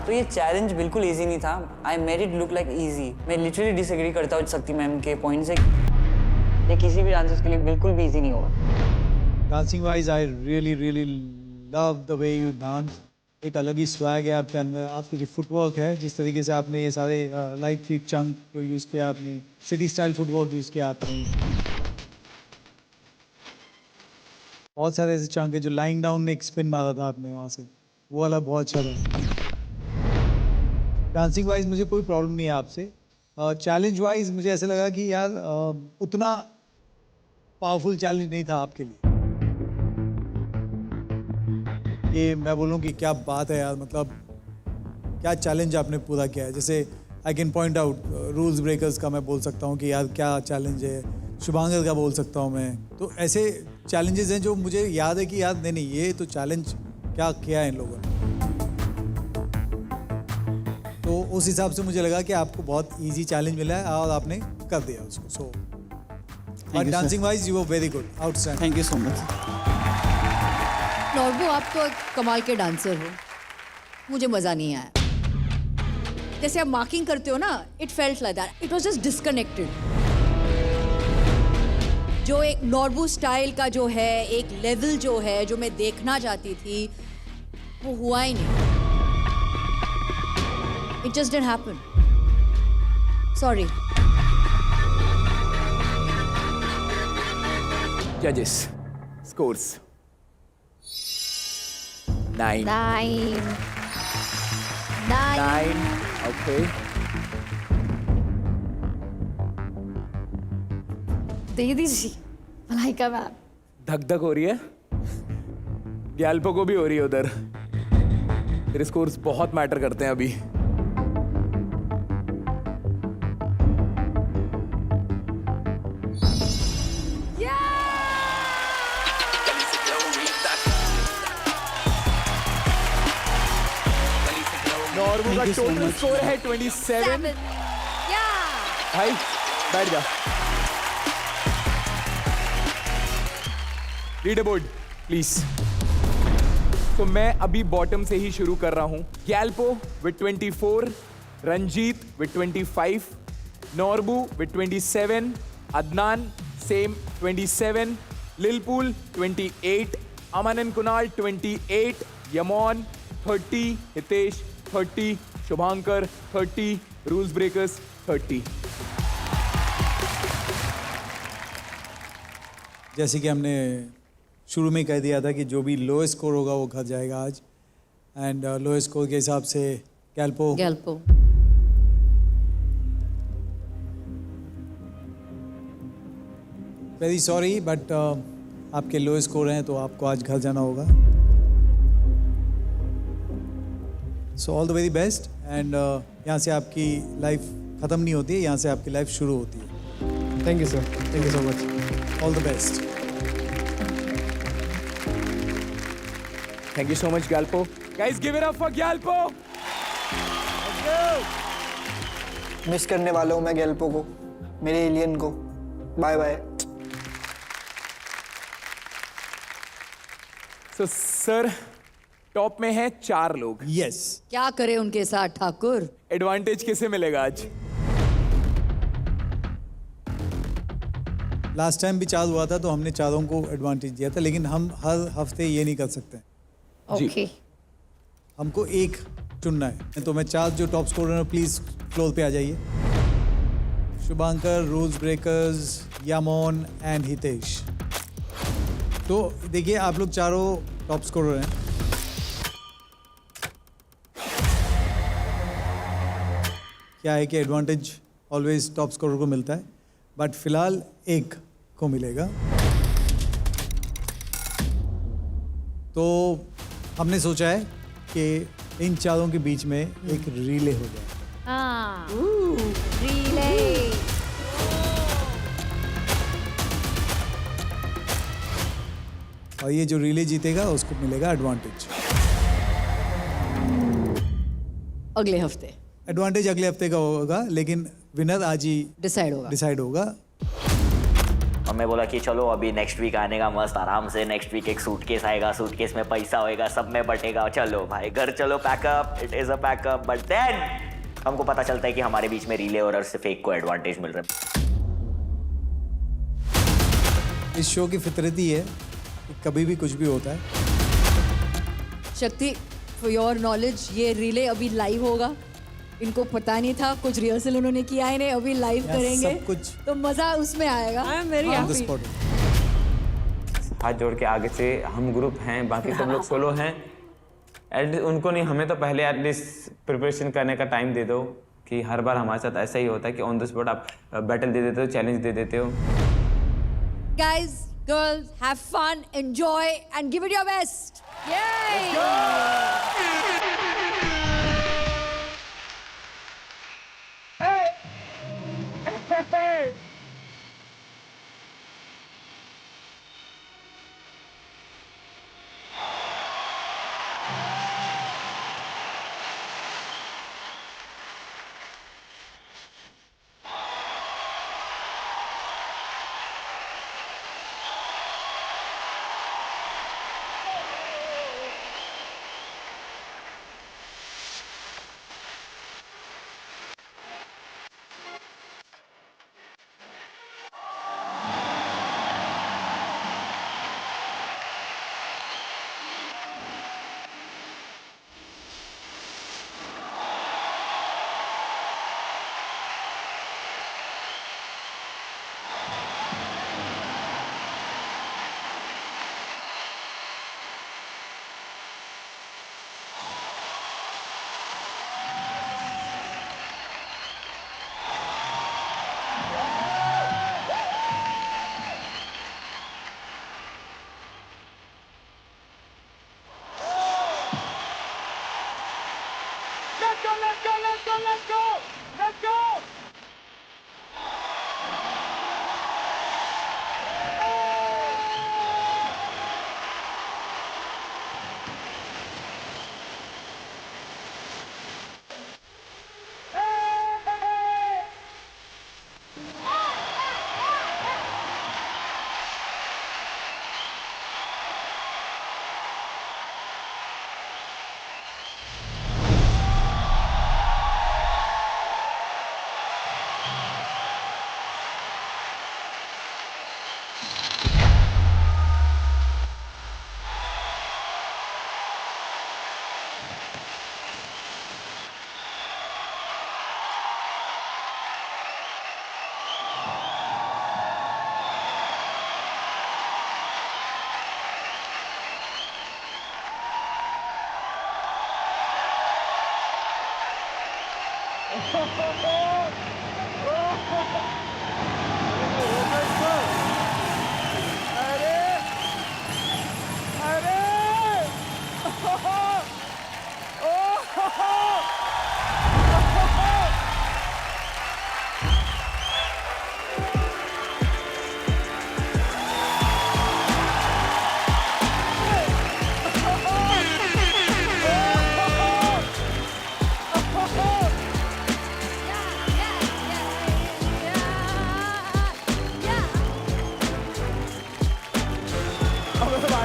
Speaker 6: तो ये चैलेंज बिल्कुल इजी नहीं था. I made it look like easy. मैं लिटरली डिसएग्री करता हूँ शक्ति मैम के पॉइंट से. ये किसी भी डांसर्स के लिए बिल्कुल भी इजी नहीं होगा.
Speaker 4: Dancing wise I really love the way you dance. एक अलग ही स्वैग है आपके अंदर. आपकी जो फुटवर्क है, जिस तरीके से आपने ये सारे लाइट फीट चंक जो यूज़ किया आपने, सिटी स्टाइल फुटवर्क यूज़ किया आपने, बहुत सारे ऐसे चंक है जो लाइंग डाउन में एक स्पिन मारा था आपने वहाँ से, वो वाला बहुत अच्छा था. डांसिंग वाइज मुझे कोई प्रॉब्लम नहीं है आपसे. चैलेंज वाइज मुझे ऐसा लगा कि यार उतना पावरफुल चैलेंज नहीं था आपके लिए. ये मैं बोलूँ कि क्या बात है यार, मतलब क्या चैलेंज आपने पूरा किया है. जैसे I can point out rules breakers का मैं बोल सकता हूँ कि यार क्या चैलेंज है. शुभांकर का बोल सकता हूँ मैं. तो ऐसे चैलेंजेस हैं जो मुझे याद है कि यार नहीं ये तो चैलेंज क्या किया है इन लोगों ने. तो उस हिसाब से मुझे लगा कि आपको बहुत ईजी चैलेंज मिला है और आपने कर दिया उसको. So but dancing wise you were very good, outstanding.
Speaker 18: Thank you so much.
Speaker 11: Norbu, आप तो एक कमाल के डांसर हो. मुझे मज़ा नहीं आया. जैसे आप मार्किंग करते हो ना, it felt like that. It was just disconnected. जो एक नॉर्बो स्टाइल का जो है, एक लेवल जो है, जो मैं देखना चाहती थी, वो हुआ ही नहीं. It just didn't happen. Sorry.
Speaker 2: Judges, scores. 9. 9. Okay.
Speaker 14: दे दीजिए मलाइका मैम.
Speaker 2: धक धक हो रही है, गैल्पो को भी हो रही है उधर. तेरे स्कोर्स बहुत मैटर करते हैं अभी. नॉर्बो का टोटल स्कोर है 27. भाई बैठ जा. Leader board please. तो मैं अभी बॉटम से ही शुरू कर रहा हूं. Galpo with 24, Ranjeet with 25, Norbu with 27, Adnan same 27, Lilpool 28, Aman and Kunal 28, Yamon 30, Hitesh 30, Shubhankar 30, rules breakers 30.
Speaker 4: जैसे कि हमने शुरू में कह दिया था कि जो भी लोएस्ट स्कोर होगा वो घर जाएगा आज. एंड लोएस्ट स्कोर के हिसाब से गैल्पो. वेरी सॉरी बट आपके लोएस्ट स्कोर हैं तो आपको आज घर जाना होगा. So all the very best. And यहाँ से आपकी लाइफ ख़त्म नहीं होती है, यहाँ से आपकी लाइफ शुरू होती है.
Speaker 17: Thank you sir. Thank you so much.
Speaker 4: All the best.
Speaker 2: Thank you so much, Galpo. Guys, give it up for Galpo.
Speaker 13: Miss करने वाला हूँ मैं गैल्पो को, मेरे एलियन को. Bye bye.
Speaker 2: तो सर टॉप में है 4 लोग।
Speaker 4: यस।
Speaker 11: क्या करे उनके साथ ठाकुर?
Speaker 2: एडवांटेज किसे मिलेगा आज?
Speaker 4: लास्ट टाइम भी 4 हुआ था तो हमने चारों को एडवांटेज दिया था, लेकिन हम हर हफ्ते ये नहीं कर सकते।
Speaker 11: ओके।
Speaker 4: हमको एक चुनना है, तो मैं 4 जो टॉप स्कोरर हैं प्लीज फ्लोर पे आ जाइए। Shubhankar, rules breakers, Yamon and Hitesh. तो देखिए आप लोग चारों टॉप स्कोरर हैं। क्या है कि एडवांटेज ऑलवेज टॉप स्कोरर को मिलता है, बट फिलहाल एक को मिलेगा। तो हमने सोचा है कि इन चारों के बीच में एक रिले हो जाए।
Speaker 14: हाँ, रिले।
Speaker 4: और ये जो रिले जीतेगा उसको मिलेगा एडवांटेज।
Speaker 11: अगले हफ्ते
Speaker 4: एडवांटेज अगले हफ्ते का होगा, लेकिन विनर आज ही डिसाइड होगा।
Speaker 7: और मैं बोला कि चलो अभी नेक्स्ट वीक आने का मस्त आराम से, नेक्स्ट वीक एक सूटकेस आएगा, सूटकेस में पैसा होएगा, सब में बटेगा, चलो भाई घर चलो, pack up, it is a pack up. But then हमको पता चलता है कि हमारे बीच में रिले और सिर्फ एक को एडवांटेज मिल रहा है।
Speaker 4: इस शो की फितरत ही है कि कभी भी कुछ भी होता है।
Speaker 11: शक्ति, फॉर योर नॉलेज, ये रिले अभी लाइव होगा। इनको पता नहीं था, कुछ रिहर्सल उन्होंने किया है, इन्हें अभी लाइव करेंगे,
Speaker 4: सब कुछ
Speaker 11: तो मजा उसमें आएगा। आई एम वेरी हैप्पी।
Speaker 1: हाथ जोड़ के आगे से हम ग्रुप हैं, बाकी सब लोग सोलो हैं। एटलीस्ट उनको नहीं, हमें तो पहले एटलीस्ट प्रिपरेशन करने का टाइम दे दो, कि हर बार हमारे साथ ऐसा ही होता है कि ऑन द स्पॉट आप बैटल दे देते हो, चैलेंज दे देते हो।
Speaker 14: Guys, girls, have fun, enjoy, and give it your best. Yay!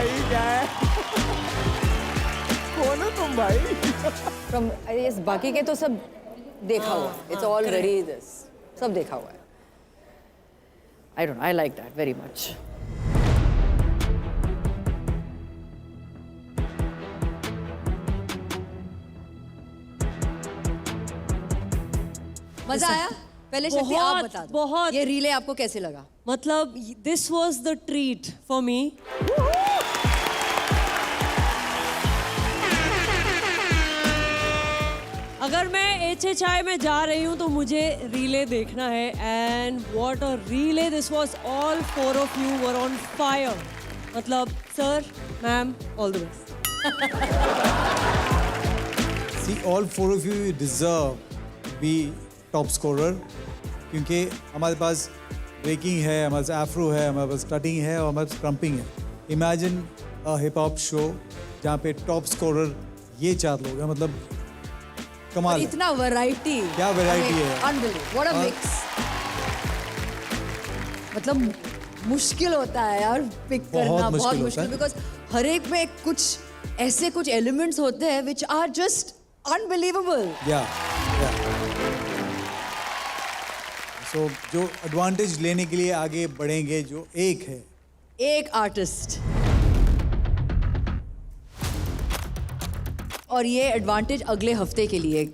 Speaker 2: भाई क्या है? कौन हो तुम भाई?
Speaker 21: From yes, बाकी के तो सब देखा हुआ है. It's already this. सब देखा हुआ है. I don't know. I like that very much. मजा आया? पहले शक्ति आप बता दो.
Speaker 9: बहुत.
Speaker 21: ये रीले आपको कैसे लगा?
Speaker 9: मतलब this was the treat for me. अगर मैं HHI में जा रही हूँ तो मुझे रीले देखना है. And what a relay this was. All 4 of you were on fire. मतलब sir, ma'am, all the best.
Speaker 4: See, all 4 of you deserve to be top scorer क्योंकि हमारे पास ब्रेकिंग है, हमारे पास एफ्रो है, हमारे पास कटिंग है और हमारे पास क्रम्पिंग है. Imagine a hip hop show जहाँ पे टॉप स्कोरर ये 4 लोग हैं. मतलब कमाल है.
Speaker 21: इतना वैरायटी.
Speaker 4: क्या वैरायटी है.
Speaker 21: अनबिलीवेबल. What a mix. मतलब मुश्किल होता है यार पिक करना. बहुत मुश्किल बिकॉज हर एक में कुछ ऐसे कुछ एलिमेंट्स होते हैं विच आर जस्ट अनबिलीवेबल.
Speaker 4: तो जो एडवांटेज लेने के लिए आगे बढ़ेंगे जो एक
Speaker 21: आर्टिस्ट. और ये एडवांटेज अगले हफ्ते के लिए.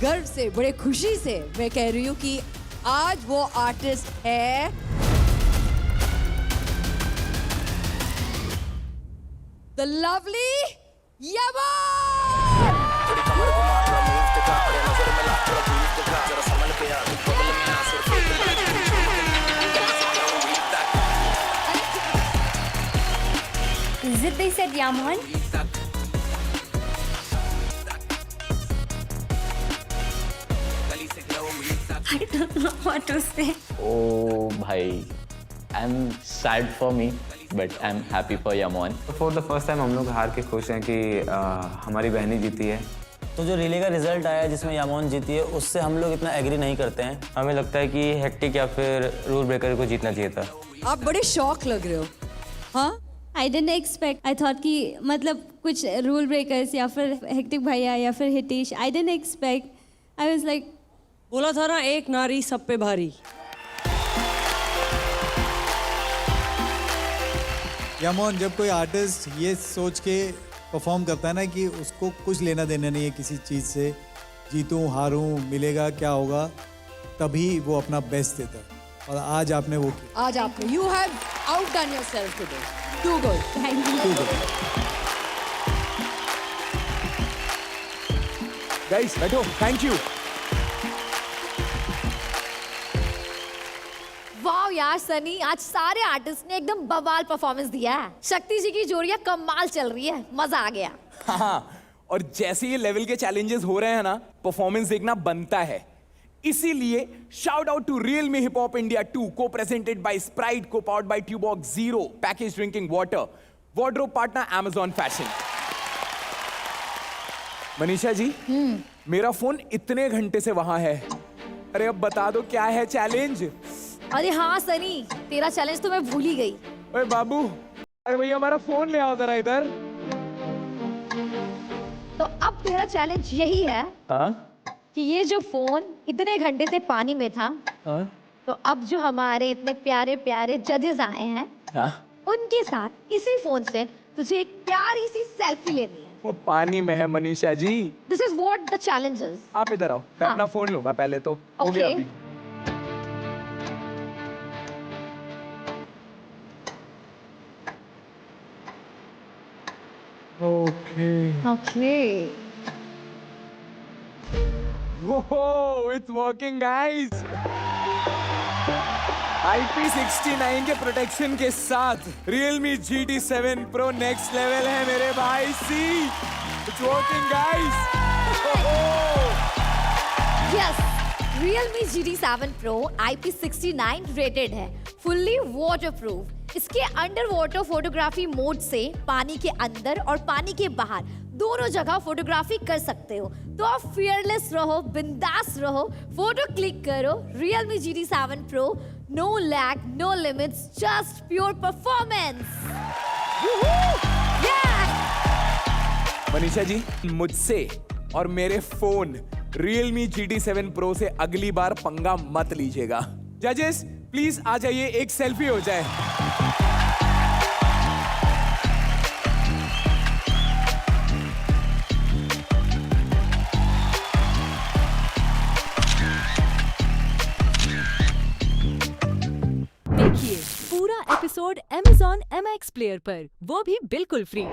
Speaker 21: गर्व से, बड़े खुशी से मैं कह रही हूँ कि आज वो आर्टिस्ट है the lovely Yemen.
Speaker 22: Is it they said Yaman? I don't know what to say.
Speaker 8: Oh भाई, I'm sad for me, but I'm happy for Yaman.
Speaker 1: For the first time हम लोग हार के खुश हैं कि हमारी बहनी जीती है.
Speaker 3: तो जो रिले का रिजल्ट आया जिसमें यामोन जीती है उससे हम लोग इतना एग्री नहीं करते हैं.
Speaker 15: हमें लगता है कि हेक्टिक या फिर रूल ब्रेकर को जीतना चाहिए था.
Speaker 21: आप बड़े शॉक लग रहे हो. हाँ,
Speaker 16: I didn't expect. I thought कि मतलब कुछ रूल ब्रेकर्स या फिर हेक्टिक भैया या फिर Hitesh. I didn't expect. I was like,
Speaker 9: बोला था ना, एक नारी सब पे भारी.
Speaker 4: यामोन, जब कोई आर्टिस्ट ये सोच के परफॉर्म करता है ना कि उसको कुछ लेना देना नहीं है किसी चीज़ से, जीतूं हारूं मिलेगा क्या होगा, तभी वो अपना बेस्ट देता है. और आज आपने वो किया.
Speaker 21: आज आपने you have outdone yourself today. Too good.
Speaker 16: Thank you.
Speaker 2: Guys बैठो. Thank you.
Speaker 14: वाह यार सनी, आज सारे आर्टिस्ट ने एकदम बवाल परफॉर्मेंस दिया है. शक्ति जी की जोड़ियां कमाल चल रही है. मजा आ गया.
Speaker 2: हाँ, और जैसे ये लेवल के चैलेंजेस हो रहे हैं ना, परफॉर्मेंस देखना बनता है. इसीलिए shout out to realme hip hop India 2 co presented by Sprite, co powered by Tuborg zero, package drinking water, wardrobe partner Amazon fashion. Manisha ji, मेरा फोन इतने घंटे से वहां है. अरे अब बता दो क्या है चैलेंज.
Speaker 14: अरे हाँ सनी, तेरा चैलेंज तो मैं भूल ही गई.
Speaker 2: ओए बाबू, अरे भैया हमारा फोन ले आओ जरा इधर.
Speaker 14: तो अब तेरा चैलेंज यही है कि ये जो फोन इतने घंटे से पानी में था, तो अब जो हमारे इतने प्यारे प्यारे जजेस आए हैं, उनके साथ इसी फोन से तुझे एक प्यारी सी सेल्फी लेनी है.
Speaker 2: वो पानी में है Manisha ji.
Speaker 14: This is what the challenge is.
Speaker 2: आप इधर आओ, मैं अपना फोन लूंगा पहले तो. हो गया अभी.
Speaker 14: Okay.
Speaker 2: Whoa, it's working, guys. IP69 के प्रोटेक्शन के साथ Realme GT7 Pro next level है मेरे भाई. See, it's working, guys.
Speaker 14: Yes, Realme GT7 Pro IP69 rated है, फुल्ली वाटरप्रूफ. इसके अंडर वाटर फोटोग्राफी मोड से पानी के अंदर और पानी के बाहर दोनों जगह फोटोग्राफी कर सकते हो. तो आप फियरलेस रहो, बिंदास रहो, फोटो क्लिक करो. Realme GT7 Pro No lag, no limits, just pure performance. Yeah!
Speaker 2: Manisha ji, मुझसे और मेरे फोन Realme GT7 Pro से अगली बार पंगा मत लीजिएगा। जजेस प्लीज आ जाइए, एक सेल्फी हो जाए।
Speaker 5: देखिए पूरा एपिसोड Amazon MX प्लेयर पर, वो भी बिल्कुल फ्री।